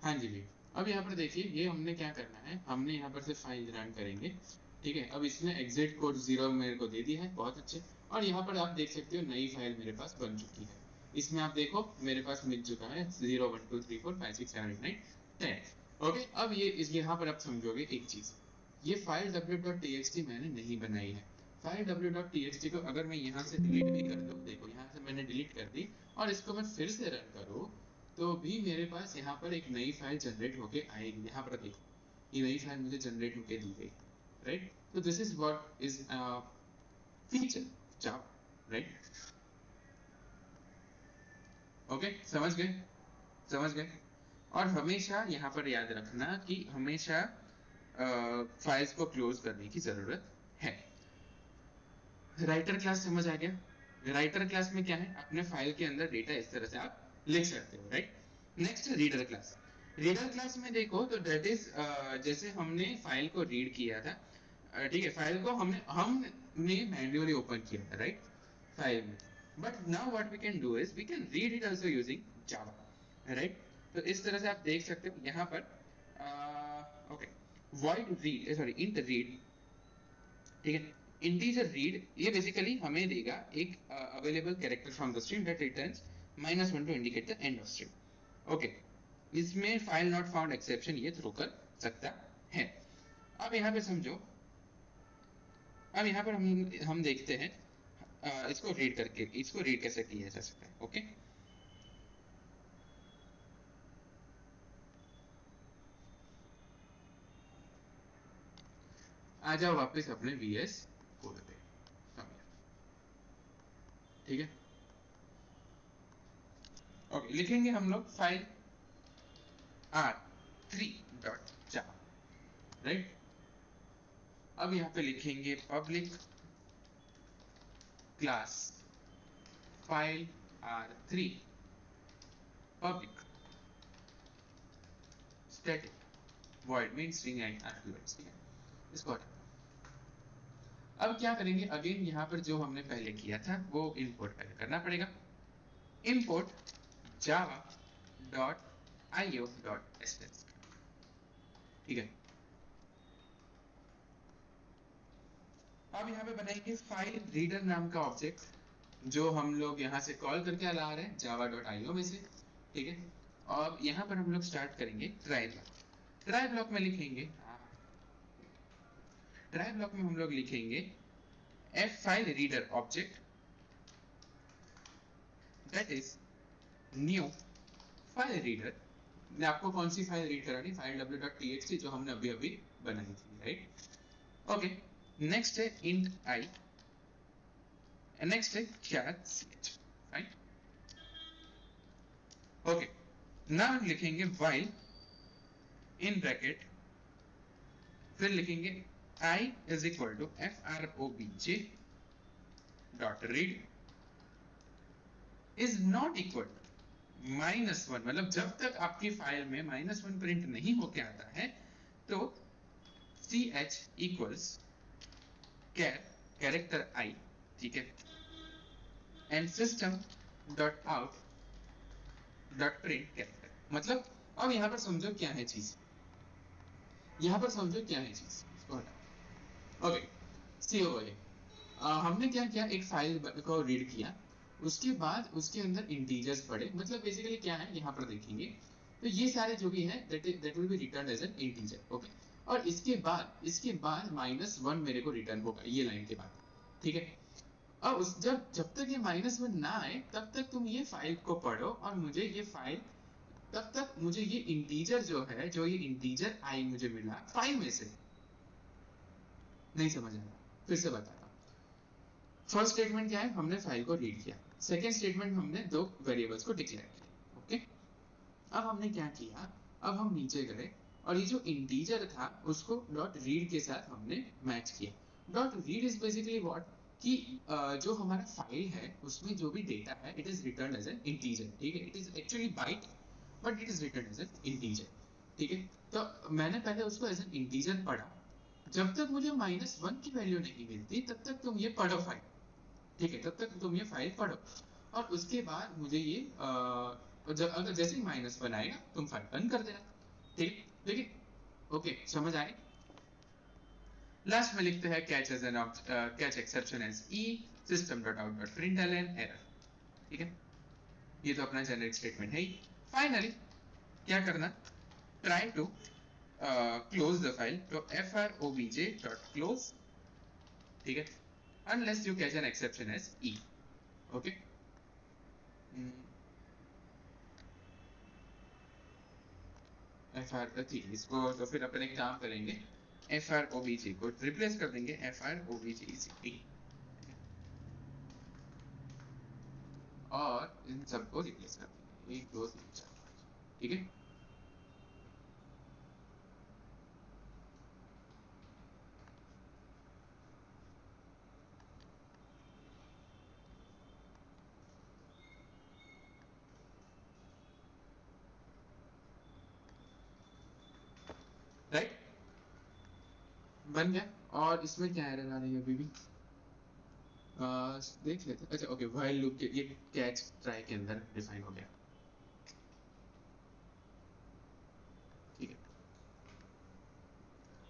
हाँ जी जी, अब यहाँ पर देखिए ये हमने क्या करना है, हमने यहाँ पर से फाइल रन करेंगे, ठीक है। अब इसने एग्जिट कोड 0 मेरे को दे दिया है, बहुत अच्छे। और यहाँ पर आप देख सकते हो नई फाइल मेरे पास बन चुकी है। इसमें आप देखो मेरे पास मिल चुका है 0 1 2 3 4 5 6 7 8 9 10। ओके, अब ये इस यहाँ पर आप समझोगे एक चीज, ये फाइल w.txt मैंने नहीं बनाई है। फाइल w.txt को अगर मैं यहाँ से डिलीट भी कर दूँ, देखो यहाँ से मैंने डिलीट कर दी और इसको मैं फिर से रन करूँ, तो भी मेरे पास यहाँ पर एक नई फाइल जनरेट होके आएगी। यहाँ पर देखो ये नई फाइल मुझे जनरेट होके दी गई, राइट। तो this is what is feature Java, right. Okay, समझ गए, समझ गए। और हमेशा यहाँ पर याद रखना कि हमेशा फाइल्स को क्लोज करने की जरूरत है। राइटर क्लास समझ आ गया। राइटर क्लास में क्या है, अपने फाइल के अंदर डेटा इस तरह से आप लिख सकते हो, right. Next reader class. Reader class में देखो तो दैट इज जैसे हमने फाइल को रीड किया था, ठीक है, फाइल को हमने मैन्युअली ओपन किया था, राइट, फाइल में। But now what we can do is we can read it also using Java, right. तो इस तरह से आप देख सकते हो यहाँ पर okay, void read sorry int read, ठीक है। इंटीजर रीड ये बेसिकली हमें देगा एक available character from the string that returns -1 to indicate the end of string. Okay, इसमें फाइल नॉट फाउंड एक्सेप्शन ये थ्रो कर सकता है। अब यहाँ पे समझो, अब यहाँ पर हम देखते हैं इसको रीड करके, इसको रीड कैसे किया जा सकता है। ओके, आ जाओ वापस अपने VS कोड पे, ठीक है। ओके, लिखेंगे हम लोग फाइल r3.java, राइट। अब यहाँ पे लिखेंगे public class file r3 public static void means string and arguments, ठीक है। इसको अब क्या करेंगे, अगेन यहाँ पर जो हमने पहले किया था वो इंपोर्ट पहले करना पड़ेगा। इंपोर्ट java.io.ss, ठीक है। अब यहाँ पे बनाएंगे फाइल रीडर नाम का ऑब्जेक्ट, जो हम लोग यहाँ से कॉल करके ला रहे हैं java.io में से, ठीक है। और यहाँ पर हम लोग स्टार्ट करेंगे ट्राई ब्लॉक। ट्राई ब्लॉक में लिखेंगे, ट्राई ब्लॉक में हम लोग लिखेंगे f file reader object that is new file reader. मैं आपको कौन सी फाइल रीड करानी, फाइल w.txt जो हमने अभी अभी बनाई थी, राइट। ओके, नेक्स्ट है int I, नेक्स्ट है char ch, right. Okay, now लिखेंगे while इन ब्रैकेट, फिर लिखेंगे I is equal to frobj dot read is not equal to -1, मतलब जब तक आपकी फाइल में -1 प्रिंट नहीं होके आता है तो ch इक्वल्स कैरेक्टर I, ठीक है, and system dot out dot print character. मतलब अब यहाँ पर समझो क्या है चीज, यहाँ पर समझो क्या है चीज, ओके। सी ओए हमने क्या किया, एक फाइल को रीड किया, उसके बाद उसके अंदर इंटीजर्स पड़े, मतलब बेसिकली क्या है यहाँ पर देखेंगे तो ये सारे जो भी है that will be return as an integer, okay. और इसके बाद -1 मेरे को रिटर्न होगा ये लाइन के बाद, ठीक है। अब जब तक ये -1 ना आए तब तक तुम ये फाइल को पढ़ो और मुझे ये फाइल, तब तक मुझे ये इंटीजर जो है, जो ये इंटीजर आई मुझे मिला फाइल में से, नहीं समझ आया, फिर से बताता हूँ। फर्स्ट स्टेटमेंट क्या है, हमने फाइल को रीड किया। सेकेंड स्टेटमेंट हमने दो वेरिएबल्स को डिक्लेयर किया, ओके। अब हमने क्या किया, अब हम नीचे गए और ये जो इंटीजर था उसको डॉट रीड के साथ हमने मैच किया। Dot read is basically what, कि जो हमारा फाइल है उसमें जो भी डेटा है it is return as an integer, ठीक है, it is actually byte but it is return as an integer, ठीक है। तो मैंने पहले उसको एज एन इंटीजर पढ़ा, जब तक मुझे -1 की वैल्यू नहीं मिलती तब तक तुम ये पढ़ो फाइल, ठीक है, तब तक तुम ये फाइल पढ़ो, और उसके बाद मुझे ये जब अगर जैसे ही -1 आएगा तुम फाइल बंद कर देना, ठीक, ठीक है, ओके, समझ आए। लास्ट में लिखते हैं catch as an catch exception as E system dot out dot println error, ठीक है, ये तो अपना जेनरिक स्टेटमेंट है ही। फाइनली क्या करना, try to close the file, तो frobj.close, ठीक है, unless you catch an exception as e, okay. ठीक, इसको तो फिर अपन एक काम करेंगे, frobj को रिप्लेस कर देंगे frobj और इन सबको रिप्लेस कर देंगे 1 2 3 4 5, ठीक है। राइट, बन गया। और इसमें क्या एरर आ रही है अभी भी, देख लेते हैं। अच्छा ओके, व्हाइल लूप के ये कैच ट्राई के अंदर डिफाइन हो गया, ठीक है,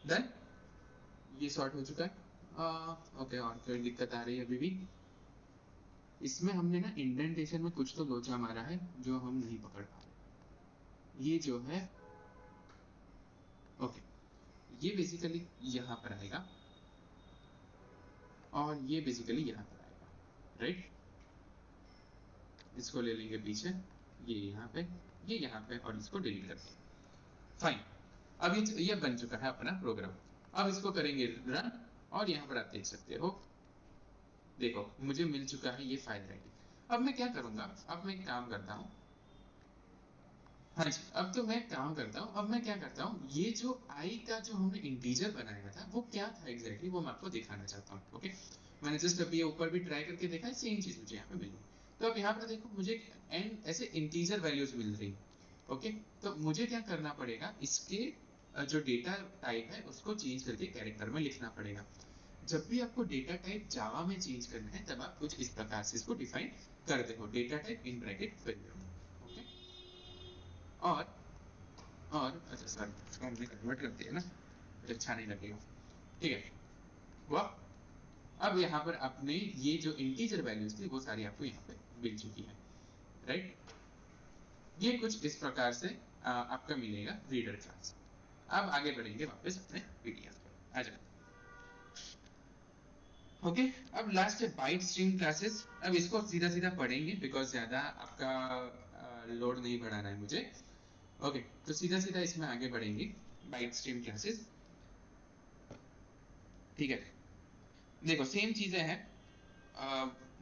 डन, ये सॉर्ट हो चुका है। ओके, और कोई दिक्कत आ रही है अभी भी, इसमें हमने ना इंडेंटेशन में कुछ तो लोचा मारा है जो हम नहीं पकड़ पा रहे, ये जो है, ओके, ये बेसिकली यहाँ पर आएगा और ये बेसिकली यहाँ पर आएगा, राइट, इसको ले लेंगे पीछे, ये यहाँ पे, ये यहाँ पे, और इसको डिलीट कर देंगे, फाइन। अब ये बन चुका है अपना प्रोग्राम, अब इसको करेंगे रन, और यहाँ पर आप देख सकते हो, देखो मुझे मिल चुका है ये फाइल आईडी। अब मैं क्या करूंगा, अब मैं एक काम करता हूँ, हाँ जी, अब तो मैं काम करता हूँ, अब मैं क्या करता हूँ, ये जो i का जो हमने इंटीजर बनाया था वो क्या था एग्जैक्टली, वो मैं आपको दिखाना चाहता हूँ, ओके। मैंने जस्ट अभी ऊपर भी ट्राई करके देखा, सेम चीज मुझे यहाँ पे मिली। तो अब यहाँ पर देखो मुझे एंड ऐसे इंटीजर वैल्यूज मिल रही, ओके। तो मुझे क्या करना पड़ेगा, इसके जो डेटा टाइप है उसको चेंज करके कैरेक्टर में लिखना पड़ेगा। जब भी आपको डेटा टाइप जावा में चेंज करना है तब आप कुछ इस प्रकार से इसको डिफाइन करते हो, data type in bracket value, okay. और अच्छा सॉरी, इसको हमने कन्वर्ट कर दिया ना, तो अच्छा नहीं लगेगा, ठीक है, हुआ। अब यहाँ पर आपने ये जो इंटीजर वैल्यूज थी वो सारी आपको यहाँ पे मिल चुकी है, राइट। ये कुछ इस प्रकार से आपका मिलेगा रीडर क्लास। अब आगे बढ़ेंगे वापस अपने पीडीएफ पर, आ जाओ, ओके। अब लास्ट है बाइट स्ट्रीम क्लासेस, अब इसको सीधा सीधा पढ़ेंगे बिकॉज ज्यादा आपका लोड नहीं बढ़ाना है मुझे, ओके। तो सीधा सीधा इसमें आगे बढ़ेंगे, बाइट स्ट्रीम क्लासेस, ठीक है। देखो सेम चीजें हैं,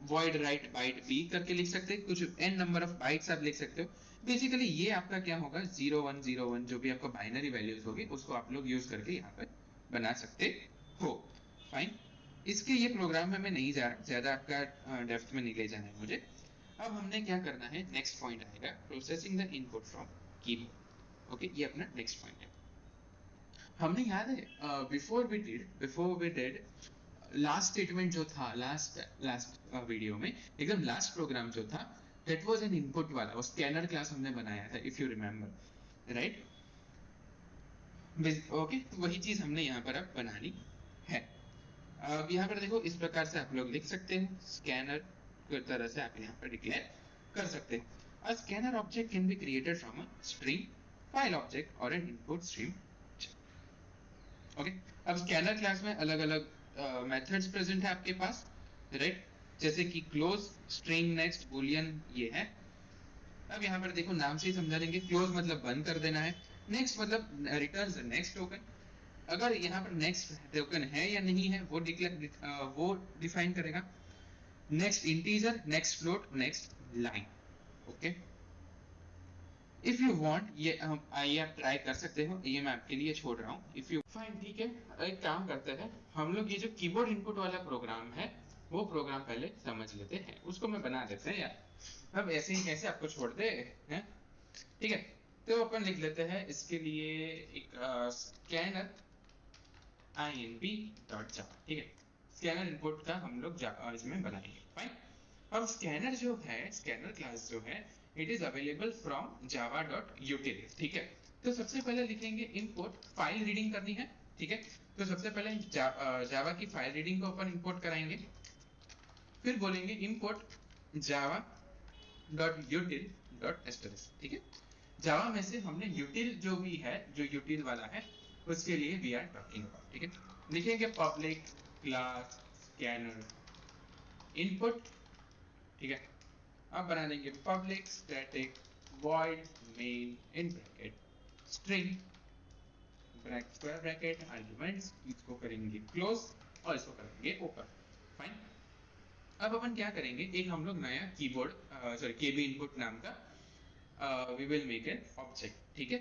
void write byte b करके लिख सकते हैं, कुछ n नंबर ऑफ बाइट्स आप लिख सकते हो। बेसिकली ये आपका क्या होगा, 0101 जो भी आपका बाइनरी वैल्यूज होगी उसको आप लोग यूज करके यहाँ पर बना सकते हो, फाइन। इसके ये प्रोग्राम में मैं नहीं जा रहा, ज्यादा आपका डेप्थ में नहीं ले जाना है मुझे। अब हमने क्या करना है, नेक्स्ट पॉइंट आएगा processing the input from keyboard, okay, ये अपना नेक्स्ट पॉइंट है। हमने याद है before we did last statement जो था, लास्ट वीडियो में एकदम लास्ट प्रोग्राम जो था, दैट वाज एन इनपुट वाला, वो स्कैनर क्लास हमने बनाया था, if you remember, right, okay. तो वही चीज हमने यहाँ पर अब बनानी है। अब यहाँ पर देखो इस प्रकार से आप लोग लिख सकते हैं, स्कैनर की तरह से आप यहाँ पर डिक्लेयर कर सकते हैं। A scanner object can be created from a string, file object or an input stream, okay. अब स्कैनर क्लास में अलग अलग मेथड्स प्रेजेंट है आपके पास, राइट, जैसे कि क्लोज, स्ट्रिंग, नेक्स्ट, बूलियन, ये है। अब यहाँ पर देखो नाम से ही समझा देंगे, क्लोज मतलब बंद कर देना है, नेक्स्ट मतलब रिटर्न द नेक्स्ट टोकन, अगर यहाँ पर नेक्स्ट टोकन है या नहीं है वो वो डिफाइन करेगा, next integer, next float, next line, okay. If you want ये आप ट्राई कर सकते हो, ये मैं आपके लिए छोड़ रहा हूँ, इफ यू फाइन, ठीक है। एक काम करते हैं हम लोग, ये जो कीबोर्ड इनपुट वाला प्रोग्राम है वो प्रोग्राम पहले समझ लेते हैं, उसको मैं बना देते हैं यार। अब ऐसे ही कैसे आपको छोड़ दे हैं, ठीक है। तो अपन लिख लेते हैं इसके लिए एक स्कैनर inp.java, ठीक है। स्कैनर इनपुट का हम लोग इसमें बनाएंगे, फाइन। अब स्कैनर जो है, स्कैनर क्लास जो है, it is available from java.util, ठीक है। तो सबसे पहले लिखेंगे इंपोर्ट फाइल रीडिंग करनी है, ठीक है। तो सबसे पहले जावा की फाइल रीडिंग को अपन इंपोर्ट कराएंगे, फिर बोलेंगे इंपोर्ट java.util.strs, ठीक है। जावा में से हमने यूटिल जो भी है, जो यूटिल वाला है, उसके लिए वी आर टॉकिंग अबाउट, ठीक है। लिखेंगे पब्लिक क्लास स्कैनर इनपुट, ठीक है। अब बना देंगे public static void main in bracket string square bracket arguments, इसको करेंगे क्लोज और इसको करेंगे ओपन, फाइन। अब अपन क्या करेंगे, एक हम लोग नया कीबोर्ड सॉरी केबी इनपुट नाम का we will make an object, ठीक है।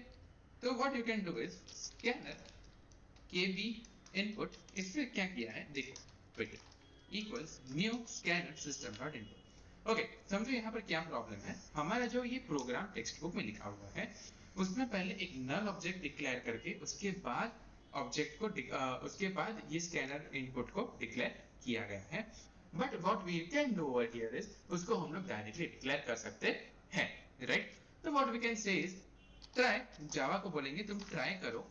तो what you can do is scanner kb input, इसमें क्या किया है देखो, बेटे equals new scanner system dot input। Okay, समझो यहाँ पर क्या प्रॉब्लम है। हमारा जो ये प्रोग्राम टेक्स्ट बुक में लिखा हुआ है, उसमें पहले एक नल ऑब्जेक्ट डिक्लेयर करके उसके बाद ऑब्जेक्ट को उसके बाद ये स्कैनर इनपुट को डिक्लेयर किया गया है। But what we can do over here is, उसको हम लोग डायरेक्टली डिक्लेयर कर सकते हैं, राइट। तो what we can say is try, Java को बोलेंगे तुम ट्राई करो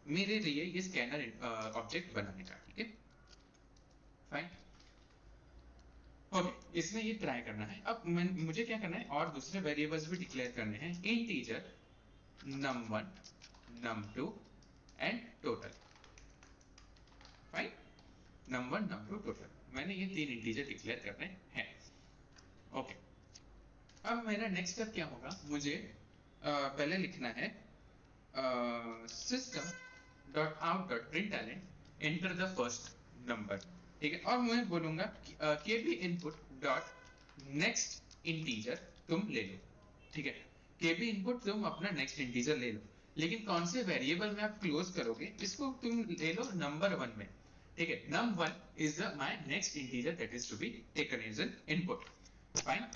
मेरे लिए ये स्कैनर ऑब्जेक्ट बनाने का, ठीक है, फाइन। ओके, इसमें ये ट्राई करना है। अब मुझे क्या करना है, और दूसरे वेरिएबल्स भी डिक्लेयर करने हैं, integer num1 num2 and total, fine. num1 num2 total, मैंने ये तीन इंटीजर डिक्लेयर करने हैं, ओके। अब मेरा नेक्स्ट स्टेप क्या होगा, मुझे पहले लिखना है system.out.println enter the first number, ठीक है। और मैं बोलूंगा kb input dot next integer तुम ले लो, ठीक है। kb input तुम अपना नेक्स्ट इंटीजर ले लो, लेकिन कौन से वेरिएबल में आप क्लोज करोगे, इसको तुम ले लो नंबर 1 में, ठीक है। num1 is my next integer that is to be taken as an input, fine.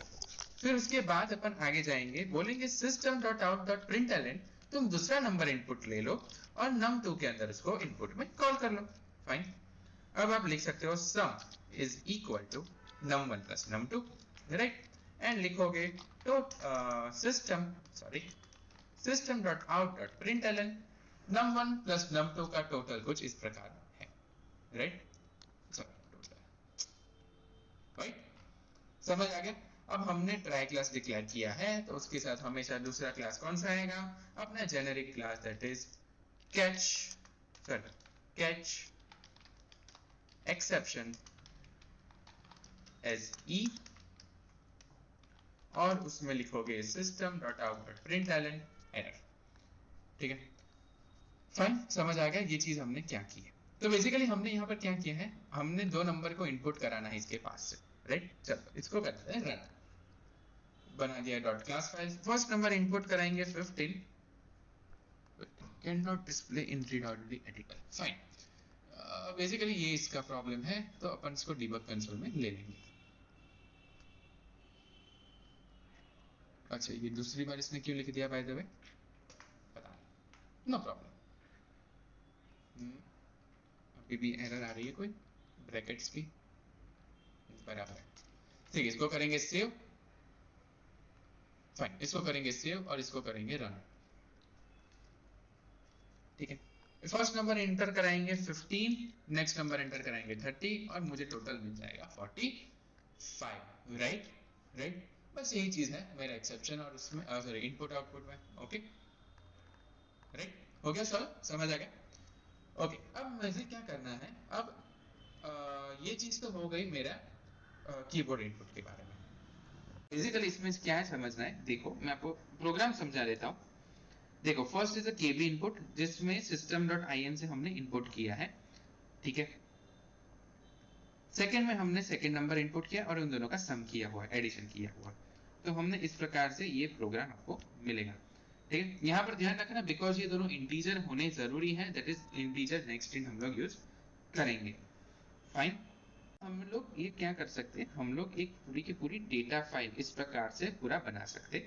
फिर उसके बाद अपन आगे जाएंगे, बोलेंगे system.out.println तुम दूसरा नंबर इनपुट ले लो और num2 के अंदर इसको इनपुट में कॉल कर लो, फाइन। अब आप लिख सकते हो sum is equal to num1 plus num2, right. And लिखोगे तो system.out.println num1 plus num2 का टोटल कुछ इस प्रकार है, राइट, राइट, समझ आ गया। अब हमने ट्राई क्लास डिक्लेयर किया है, तो उसके साथ हमेशा दूसरा क्लास कौन सा आएगा, अपना generic class that is catch exception as e, और उसमें लिखोगे system.out.println एरर, ठीक है, फाइन। समझ आ गया ये चीज हमने क्या की है। तो बेसिकली हमने यहाँ पर क्या किया है, हमने दो नंबर को इनपुट कराना है इसके पास से, राइट। चलो इसको करते हैं रन, बना दिया dot class file. First number input कराएंगे 15, can not display in read only editor, fine. Basically ये इसका प्रॉब्लम है, तो अपन इसको डिबग कंसोल में ले लेंगे। अच्छा, ये दूसरी बार इसने क्यों लिख दिया बाय द वे, पता नहीं, नो प्रॉब्लम। अभी भी एरर आ रही है कोई, ब्रैकेट्स की बराबर है, ठीक है। इसको करेंगे सेव, फाइन। इसको करेंगे सेव और इसको करेंगे रन, ठीक है। फर्स्ट नंबर एंटर कराएंगे 15, नेक्स्ट नंबर एंटर कराएंगे 30 और मुझे टोटल मिल जाएगा 45, राइट, राइट। बस यही चीज है मेरा एक्सेप्शन और उसमें सॉरी इनपुट आउटपुट में, ओके, राइट, हो गया सॉल्व, समझ आ गया, ओके। अब मुझे क्या करना है, अब ये चीज तो हो गई मेरा कीबोर्ड इनपुट के बारे में। बेसिकली इसमें क्या है समझना है, देखो मैं आपको प्रोग्राम समझा देता हूँ। देखो first is a KB input, जिसमें system.in से हमने इनपुट किया है, ठीक है। सेकंड में हमने सेकंड नंबर इनपुट किया और उन दोनों का सम किया हुआ है, एडिशन किया हुआ है। तो हमने इस प्रकार से ये प्रोग्राम आपको मिलेगा, ठीक है। यहाँ पर ध्यान रखना, बिकॉज ये दोनों इंटीजर होने जरूरी है, that is integer next in हम लोग यूज करेंगे, फाइन। हम लोग ये क्या कर सकते हैं, हम लोग एक पूरी की पूरी डेटा फाइल इस प्रकार से पूरा बना सकते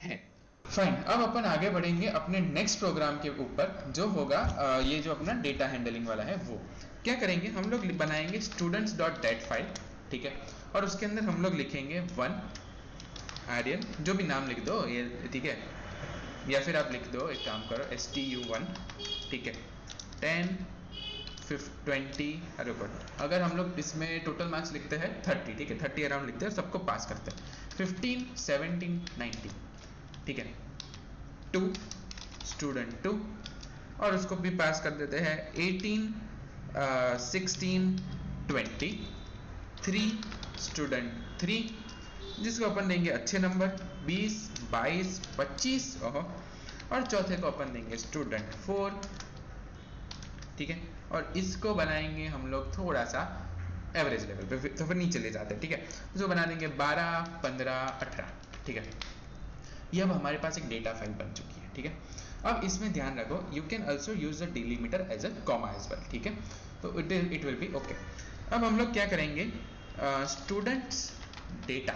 हैं। फाइन, अब अपन आगे बढ़ेंगे अपने नेक्स्ट प्रोग्राम के ऊपर, जो होगा ये जो अपना डेटा हैंडलिंग वाला है। वो क्या करेंगे, हम लोग बनाएंगे स्टूडेंट्स डॉट डेट फाइल, ठीक है, और उसके अंदर हम लोग लिखेंगे 1 आर्यन, जो भी नाम लिख दो ये, ठीक है, या फिर आप लिख दो, एक काम करो STU1, ठीक है, 10 20, अरे अगर हम लोग इसमें टोटल मार्क्स लिखते हैं 30, ठीक है, 30 अराउंड लिखते हैं और सबको पास करते हैं। 15 17 19, ठीक है, 2 स्टूडेंट 2, और उसको भी पास कर देते हैं 18 16 20, 3 स्टूडेंट 3, जिसको अपन देंगे अच्छे नंबर 20 22 25, और चौथे को अपन देंगे स्टूडेंट 4, ठीक है, और इसको बनाएंगे हम लोग थोड़ा सा एवरेज लेवल पे, तो फिर नीचे ले जाते हैं, ठीक है, इसको बना देंगे 12 15 18, ठीक है। ये अब हमारे पास एक डेटा फाइल बन चुकी है, ठीक है। अब इसमें ध्यान रखो, you can also use a delimiter as a comma as well, ठीक है, तो इट विल बी ओके। अब हम लोग क्या करेंगे, स्टूडेंट्स डेटा,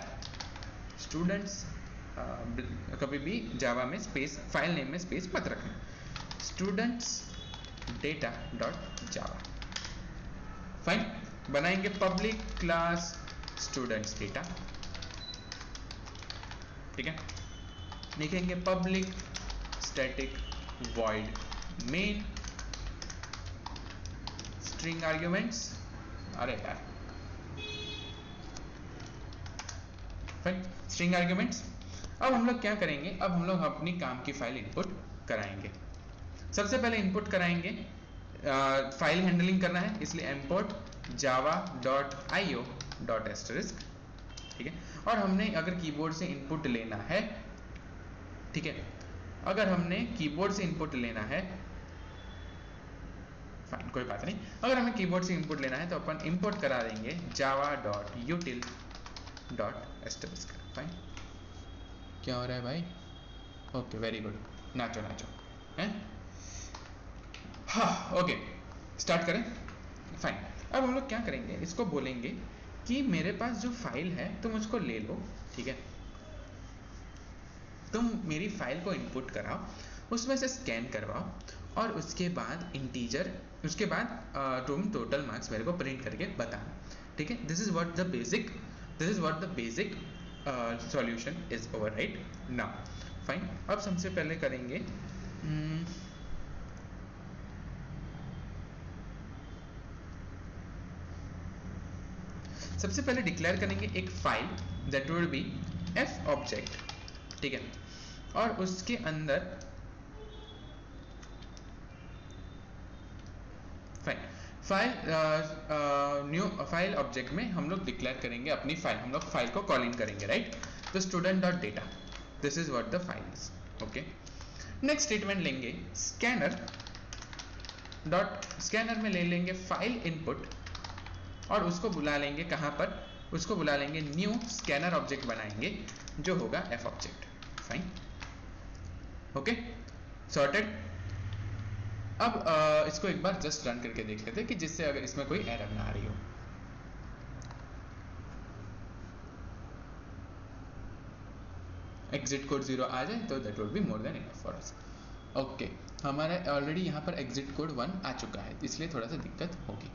स्टूडेंट्स कभी भी जावा में स्पेस, फाइल नेम में स्पेस मत रखना, स्टूडेंट्स डेटा डॉट जावा, फाइन। बनाएंगे पब्लिक क्लास स्टूडेंट्स डेटा, ठीक है, लिखेंगे public static void main string arguments, अरे यार, फाइन, स्ट्रिंग आर्ग्यूमेंट्स। अब हम लोग क्या करेंगे, अब हम लोग अपनी काम की फाइल इनपुट कराएंगे। सबसे पहले इनपुट कराएंगे, फाइल हैंडलिंग करना है, इसलिए import java.io.*, ठीक है, और हमने अगर कीबोर्ड से इनपुट लेना है, ठीक है, अगर हमने कीबोर्ड से इनपुट लेना है, फाइन, कोई बात नहीं, अगर हमें कीबोर्ड से इनपुट लेना है तो अपन इंपोर्ट करा देंगे java.util.*, फाइन। क्या हो रहा है भाई, ओके, वेरी गुड, नाचो नाचो, हैं, हाँ, ओके, स्टार्ट करें, फाइन। अब हम लोग क्या करेंगे, इसको बोलेंगे कि मेरे पास जो फाइल है तुम उसको ले लो, ठीक है, तुम मेरी फाइल को इनपुट कराओ, उसमें से स्कैन करवाओ, और उसके बाद इंटीजर, उसके बाद तुम टोटल मार्क्स मेरे को प्रिंट करके बताना, ठीक है। This is what the basic solution is over right now, fine. अब सबसे पहले करेंगे, सबसे पहले डिक्लेयर करेंगे एक file that will B F object, ठीक है, और उसके अंदर न्यू फाइल ऑब्जेक्ट में हम लोग डिक्लेयर करेंगे अपनी फाइल, हम लोग फाइल को कॉल इन करेंगे, राइट, तो student dot data, this is what the file is, okay. Next statement लेंगे स्कैनर में ले लेंगे फाइल इनपुट, और उसको बुला लेंगे कहां पर, उसको बुला लेंगे न्यू स्कैनर ऑब्जेक्ट बनाएंगे जो होगा F object, fine, okay, sorted. अब इसको एक बार जस्ट रन करके देख लेते हैं कि जिससे अगर इसमें कोई एरर ना आ रही हो। एग्जिट कोड 0 आ जाए तो that would be more than enough for us, okay. हमारा ऑलरेडी यहाँ पर एग्जिट कोड 1 आ चुका है, इसलिए थोड़ा सा दिक्कत होगी,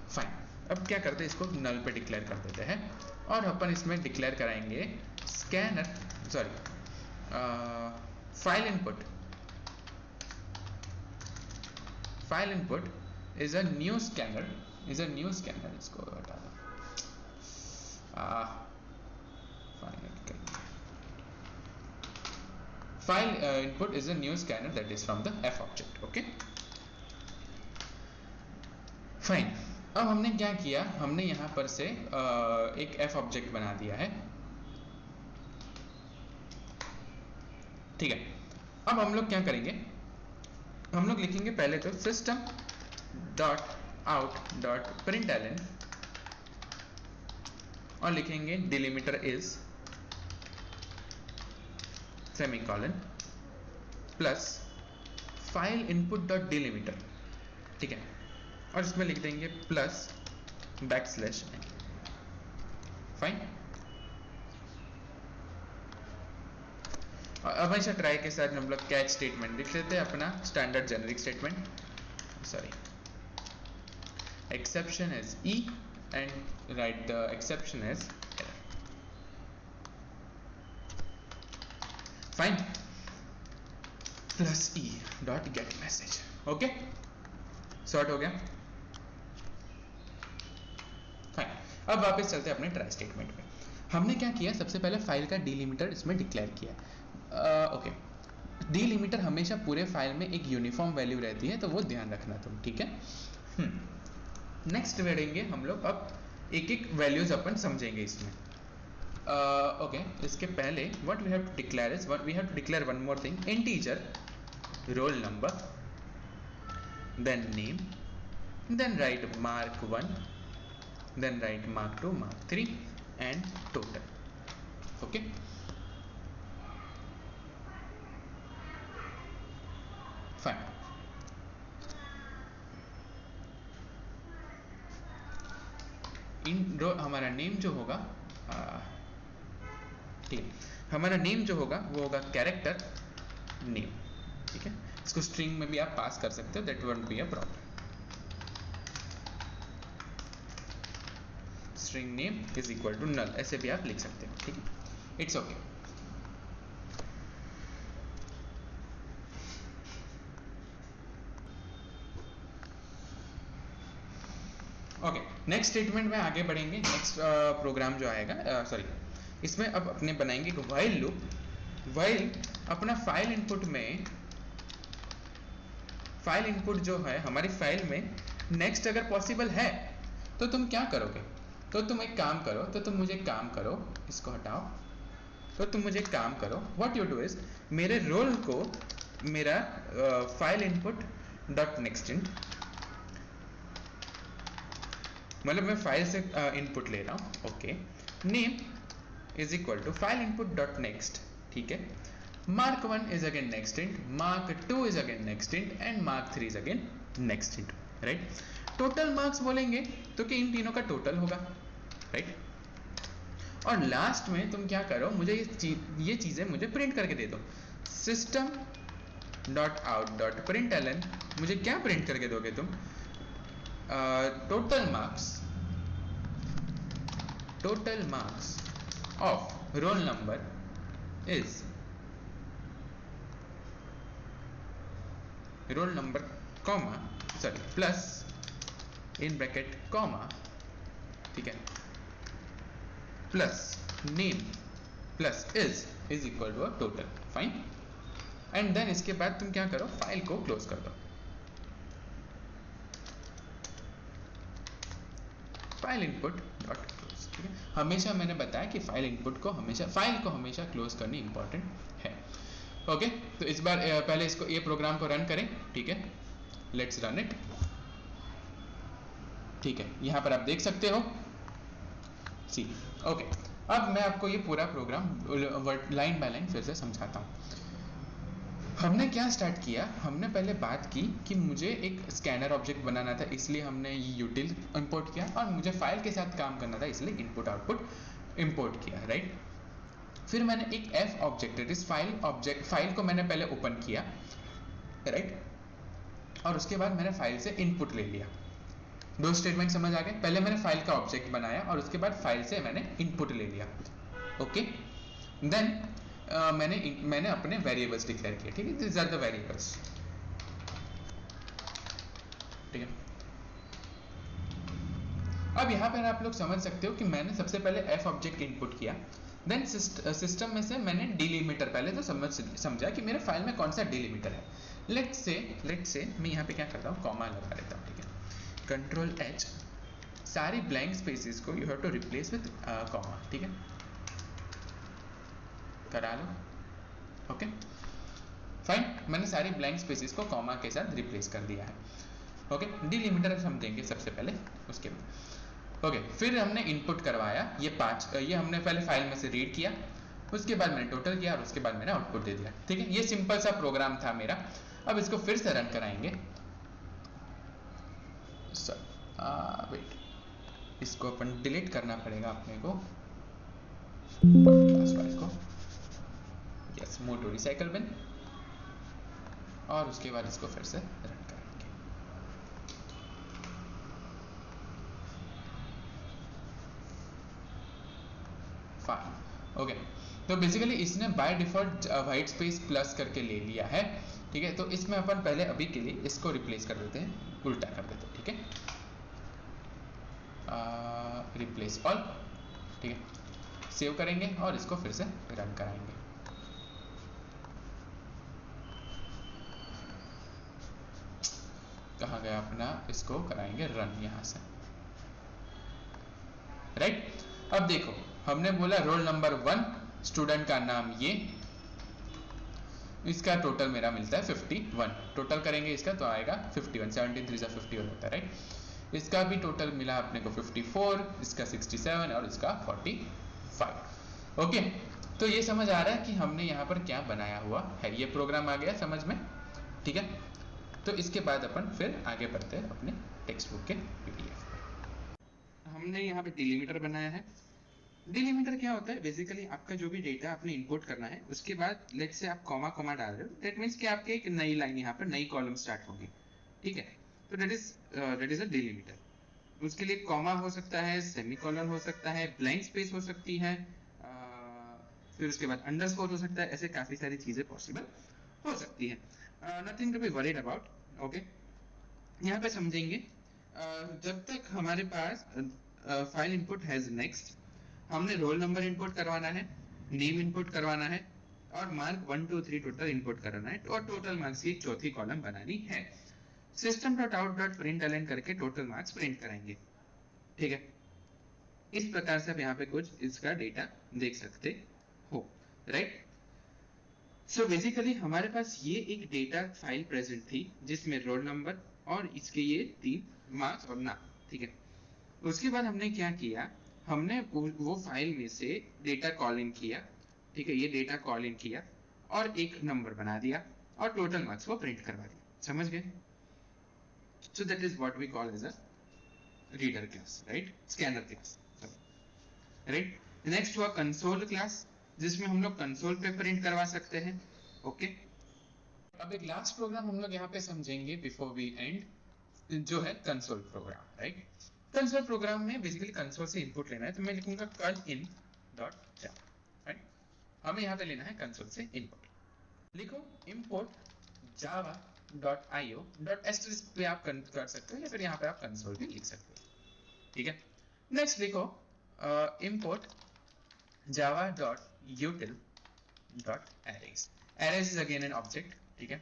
फाइन। अब क्या करते हैं, इसको नल पे डिक्लेयर कर देते हैं, और अपन इसमें डिक्लेयर कराएंगे scanner, sorry, file input is a new scanner, इसको हटा दो, file input is a new scanner that is from the F object, okay, fine. अब हमने क्या किया, हमने यहां पर से एक एफ ऑब्जेक्ट बना दिया है, ठीक है। अब हम लोग क्या करेंगे, हम लोग लिखेंगे पहले तो system dot out dot println, और लिखेंगे delimiter is semicolon plus file input dot delimiter, ठीक है, और इसमें लिख देंगे प्लस बैकस्लैश, फाइन। हमेशा ट्राई के साथ हम लोग कैच स्टेटमेंट लिख लेते हैं, अपना standard generic statement, sorry exception is e and write the exception as error. Fine, plus e dot get message. Okay, sort हो गया। फाइन, अब वापस चलते हैं अपने ट्राई स्टेटमेंट में। हमने क्या किया, सबसे पहले फाइल का डिलिमिटर इसमें डिक्लेयर किया। ओके, डिलिमिटर हमेशा पूरे फाइल में एक यूनिफॉर्म वैल्यू रहती है, तो वो ध्यान रखना तुम, ठीक है। नेक्स्ट बढ़ेंगे हम लोग, अब एक एक वैल्यूज अपन समझेंगे इसमें। ओके, इसके पहले what we have to declare is, what we have to declare one more thing, integer, roll number, then name, then write mark 1, then write mark 2, mark 3 and total. Okay, fine। इन हमारा name जो होगा, ठीक है, हमारा name जो होगा वो होगा कैरेक्टर नेम, ठीक है। इसको स्ट्रिंग में भी आप पास कर सकते हो, that won't be a problem. String name is equal to null, ऐसे भी आप लिख सकते हो, ठीक है, it's okay. Okay, next statement में आगे बढ़ेंगे। नेक्स्ट प्रोग्राम जो आएगा, सॉरी, इसमें अब अपने बनाएंगे एक व्हाइल लूप। व्हाइल अपना फाइल इनपुट में, फाइल इनपुट जो है हमारी फाइल में नेक्स्ट अगर पॉसिबल है तो तुम क्या करोगे, तो तुम एक काम करो, तो तुम मुझे एक काम करो, इसको हटाओ, तो तुम मुझे एक काम करो, व्हाट यू डू इज, मेरे रोल को मेरा file input dot next int, मतलब मैं फाइल से इनपुट ले रहा हूँ, okay, name is equal to file input dot next, ठीक है, mark 1 is again next int, mark 2 is again next int and mark 3 is again next int, right। Total marks बोलेंगे तो कि इन तीनों का टोटल होगा, राइट। और लास्ट में तुम क्या करो, मुझे ये चीजें मुझे प्रिंट करके दे दो, system dot out dot println, मुझे क्या प्रिंट करके दोगे तुम, total marks of roll number is roll number comma, sorry plus in bracket comma, ठीक है, plus name plus is equal to a total, fine. And then इसके बाद तुम क्या करो, फाइल को क्लोज कर दो, फाइल इनपुट डॉट क्लोज, ठीक है। हमेशा मैंने बताया कि फाइल इनपुट को हमेशा, फाइल को हमेशा क्लोज करनी इंपॉर्टेंट है, ओके। तो इस बार पहले इसको, ये प्रोग्राम को रन करें, ठीक है, लेट्स रन इट, ठीक है, यहां पर आप देख सकते हो, सी, ओके। अब मैं आपको ये पूरा प्रोग्राम लाइन बाय लाइन फिर से समझाता हूँ। हमने क्या स्टार्ट किया, हमने पहले बात की कि मुझे एक स्कैनर ऑब्जेक्ट बनाना था, इसलिए हमने ये यूटिल इंपोर्ट किया, और मुझे फाइल के साथ काम करना था, इसलिए इनपुट आउटपुट इंपोर्ट किया, राइट। फिर मैंने एक एफ ऑब्जेक्ट, इस फाइल को मैंने पहले ओपन किया, राइट, और उसके बाद मैंने फाइल से इनपुट ले लिया। दो स्टेटमेंट समझ आ गए, पहले मैंने फाइल का ऑब्जेक्ट बनाया और उसके बाद फाइल से मैंने इनपुट ले लिया, ओके। देन मैंने अपने वेरिएबल्स डिक्लेयर किए, ठीक है, दिस आर द वेरिएबल्स, ठीक है। अब यहाँ पर आप लोग समझ सकते हो कि मैंने सबसे पहले एफ ऑब्जेक्ट इनपुट किया, देन सिस्टम में से मैंने डिलिमिटर, पहले तो समझा कि मेरे फाइल में कौन सा डिलिमिटर है। लेट्स से मैं यहाँ पे क्या करता हूँ, कॉमा लगा देता हूँ, ठीक है, कंट्रोल एच, सारी ब्लैंक स्पेसेस को you have to replace with comma, ठीक है, करा लो, ओके, फाइन। मैंने सारी ब्लैंक स्पेसेस को कॉमा के साथ रिप्लेस कर दिया है, ओके। डिलिमिटर समझेंगे सबसे पहले, उसके बाद, ओके। फिर हमने इनपुट करवाया, ये हमने पहले फाइल में से रीड किया, उसके बाद मैंने टोटल किया और उसके बाद मैंने आउटपुट दे दिया, ठीक है। ये सिंपल सा प्रोग्राम था मेरा। अब इसको फिर से रन कराएंगे, वेट, इसको अपन डिलीट करना पड़ेगा अपने को, क्लास फाइल को yes move to recycle bin, और उसके बाद इसको फिर से रन करेंगे। फाइन ओके, तो बेसिकली इसने by default white space plus करके ले लिया है, ठीक है। तो इसमें अपन पहले अभी के लिए इसको रिप्लेस कर देते हैं, उल्टा कर देते हैं, ठीक है। रिप्लेस ऑल, ठीक है। सेव करेंगे और इसको फिर से रन कराएंगे। कहाँ गया अपना, इसको कराएंगे रन यहां से, राइट। अब देखो हमने बोला रोल नंबर 1, स्टूडेंट का नाम ये, इसका टोटल मेरा मिलता है 51, टोटल करेंगे इसका तो आएगा 51, 17 3 51 होता है, राइट। इसका भी टोटल मिला अपने को 54, इसका 67 और इसका 45। ओके, तो ये समझ आ रहा है कि हमने यहाँ पर क्या बनाया हुआ है, ये प्रोग्राम आ गया समझ में, ठीक है। तो इसके बाद अपन फिर आगे बढ़ते हैं अपने टेक्स्ट बुक के पीडीएफ पे। हमने यहाँ पे डिलीमीटर बनाया है। डिलीमीटर क्या होता है, बेसिकली आपका जो भी डेटा आपने इनपुट करना है उसके बाद लेट्स से आप कॉमा कॉमा डाल रहे हो, दैट मींस कि आपके एक नई लाइन यहाँ पर नई कॉलम स्टार्ट होगी, ठीक है। तो दैट इज अ डिलीमीटर। उसके लिए कॉमा हो सकता है, सेमीकोलन हो सकता है, ब्लैंक स्पेस हो सकती है, फिर उसके बाद अंडरस्कोर हो सकता है, ऐसे काफी सारी चीजें पॉसिबल हो सकती है। Nothing to be worried about, okay. यहाँ पे समझेंगे जब तक हमारे पास फाइल इनपुट हैज नेक्स्ट, हमने रोल नंबर इनपुट करवाना है, नेम इनपुट करवाना है और मार्क 1 2 3 टोटल इनपुट करना है, और टोटल मार्क्स की एक चौथी कॉलम बनानी है। system.out.println करके टोटल मार्क्स प्रिंट कराएंगे, ठीक है। इस प्रकार से आप यहाँ पे कुछ इसका डेटा देख सकते हो, राइट। सो बेसिकली हमारे पास ये एक डेटा फाइल प्रेजेंट थी जिसमें रोल नंबर और इसके ये 3 मार्क्स और नाम, ठीक है। उसके बाद हमने क्या किया, हमने वो फाइल में से डेटा कॉल इन किया, ठीक है। ये डेटा कॉल इन किया और एक नंबर बना दिया और टोटल मार्क्स को प्रिंट करवा दिया, समझ गए। So that is what we call as a reader class, right, scanner class, right. Next हुआ कंसोल क्लास, जिसमें हम लोग कंसोल पे प्रिंट करवा सकते हैं, ओके। अब एक लास्ट प्रोग्राम हम लोग यहाँ पे समझेंगे बिफोर वी एंड, जो है console program, right. Console program में बेसिकली कंसोल से इनपुट लेना है, तो मैं लिखूंगा call_in.java, राइट। हमें यहाँ पे लेना है कंसोल से इनपुट, लिखो import java.io.asterisk पे आप कर सकते हो, या फिर यहाँ पे आप कंसोल भी लिख सकते हो, ठीक है। नेक्स्ट लिखो import java.util.arrays, arrays is again an object, ठीक है।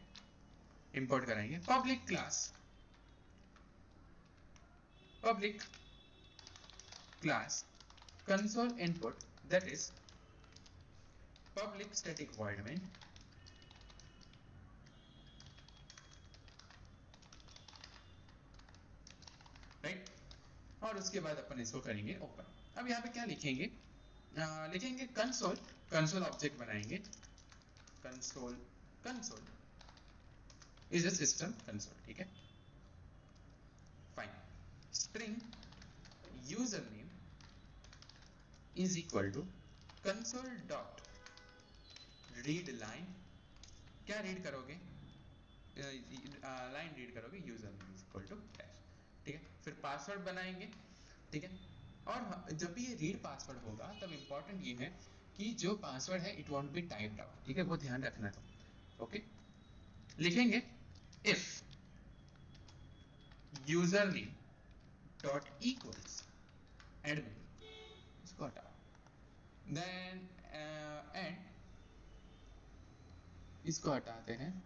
इंपोर्ट कराएंगे public class console input, that is public static void main, right. और उसके बाद अपन इसको करेंगे ओपन। अब यहाँ पे क्या लिखेंगे, लिखेंगे कंसोल ऑब्जेक्ट बनाएंगे, console is a system console, ठीक है। Fine, string user name is equal to console dot read line, क्या रीड करोगे, लाइन रीड करोगे, user name is equal to dash, ठीक है। फिर पासवर्ड बनाएंगे, ठीक है। और जब भी ये रीड पासवर्ड होगा तब इंपॉर्टेंट ये है कि जो पासवर्ड है it won't be typed out, ठीक है, वो ध्यान रखना था, ओके। लिखेंगे if user name dot equals admin, इसको हटाओ, देन एंड इसको हटाते हैं,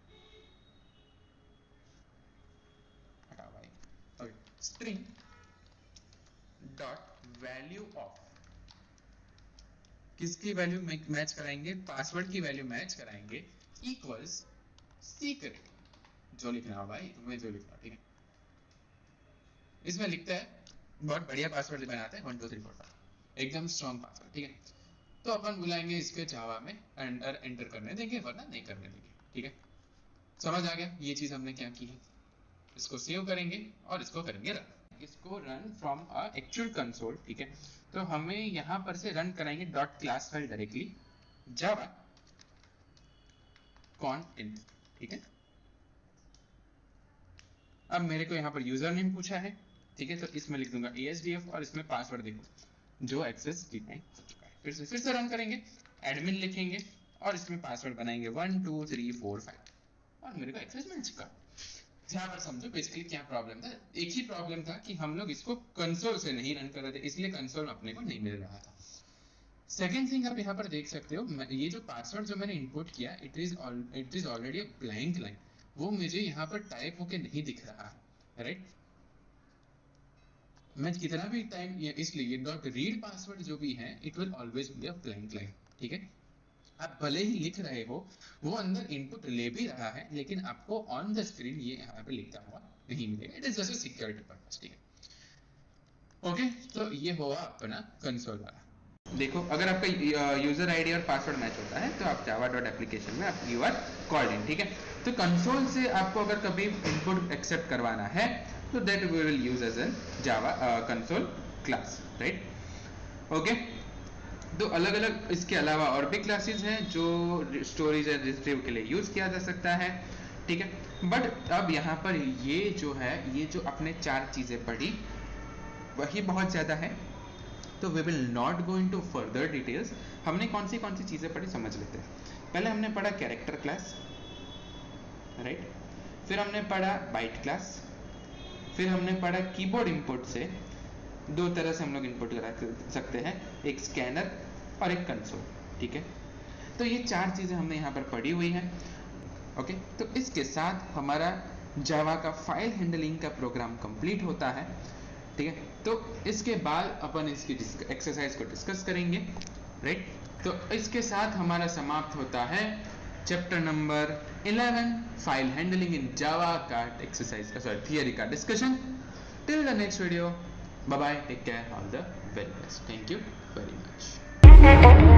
हटाओ भाई, okay. String dot value of, किसकी वैल्यू मैच कराएंगे, पासवर्ड की वैल्यू मैच कराएंगे, इक्वल्स सीक्रेट, जो लिखना हो भाई तुम्हें जो लिखना, ठीक है। इसमें लिखता है बहुत बढ़िया पासवर्ड बनाते हैं 1 2 3 4 5, एकदम स्ट्रॉन्ग पासवर्ड, ठीक है। तो अपन बुलाएंगे इसके जावा में अंडर एंटर करने देंगे, वरना नहीं करने देंगे, ठीक है। समझ आ गया ये चीज हमने क्या की है। इसको सेव करेंगे और इसको करेंगे रन। इसको run from a actual console, ठीक है। तो हमें यहाँ पर से रन कराएंगे डॉट क्लास फाइल डायरेक्टली जावा content, ठीक है। अब मेरे को यहाँ पर यूजर नेम पूछा है, ठीक है, तो इसमें लिख दूंगा ASDF और इसमें पासवर्ड देखो जो एक्सेस डिनाई हो चुका है। फिर से रन करेंगे, एडमिन लिखेंगे और इसमें पासवर्ड बनाएंगे 1 2 3 4 5 और मेरे को एक्सेस मिल चुका। यहाँ पर समझो बेसिकली क्या प्रॉब्लम था। एक ही प्रॉब्लम था कि हम लोग इसको कंसोल से नहीं रन कर रहे थे, इसलिए कंसोल अपने को नहीं मिल रहा था। सेकेंड थिंग आप यहाँ पर देख सकते हो, ये जो पासवर्ड जो मैंने इनपुट किया it is already a blank line, वो मुझे यहाँ पर टाइप होके नहीं दिख रहा है, राइट। मैं कितना भी टाइम इसलिए डॉट रीड पासवर्ड जो भी है it will always be a blank line, ठीक है। आप भले ही लिख रहे हो, वो अंदर इनपुट ले भी रहा है, लेकिन आपको ऑन द स्क्रीन ये यहाँ पे लिखा हुआ नहीं मिलेगा। It is just a security purpose, ठीक है। ओके, तो ये हुआ अपना कंसोल वाला। देखो, अगर आपका यूजर आईडी और पासवर्ड मैच होता है तो आप java.application में आप यू आर कॉल्ड इन, ठीक है। तो कंसोल से आपको अगर कभी इनपुट एक्सेप्ट करवाना है तो that we will use as an Java console class, right. Okay, तो अलग अलग इसके अलावा और भी क्लासेस हैं जो स्टोरेज एंड रिट्रीव के लिए यूज किया जा सकता है, ठीक है। बट अब यहाँ पर ये जो है, ये जो अपने 4 चीजें पढ़ी वही बहुत ज्यादा है, तो we will not go into further details. हमने कौन सी चीजें पढ़ी समझ लेते हैं। पहले हमने पढ़ा कैरेक्टर क्लास, राइट। फिर हमने पढ़ा बाइट क्लास, फिर हमने पढ़ा कीबोर्ड इनपुट से 2 तरह से हम लोग इनपुट करा सकते हैं, एक स्कैनर और एक कंसोल, ठीक है। तो ये 4 चीजें हमने यहाँ पर पढ़ी हुई हैं। ओके, तो इसके साथ हमारा जावा का फाइल हैंडलिंग का प्रोग्राम कंप्लीट होता है, ठीक है। तो इसके बाद अपन इसकी एक्सरसाइज को डिस्कस करेंगे, राइट। तो इसके साथ हमारा समाप्त होता है chapter number 11 file handling in Java का एक्सरसाइज, सॉरी थियरी का discussion. Till the next video, bye bye, take care, all the very best, thank you very much.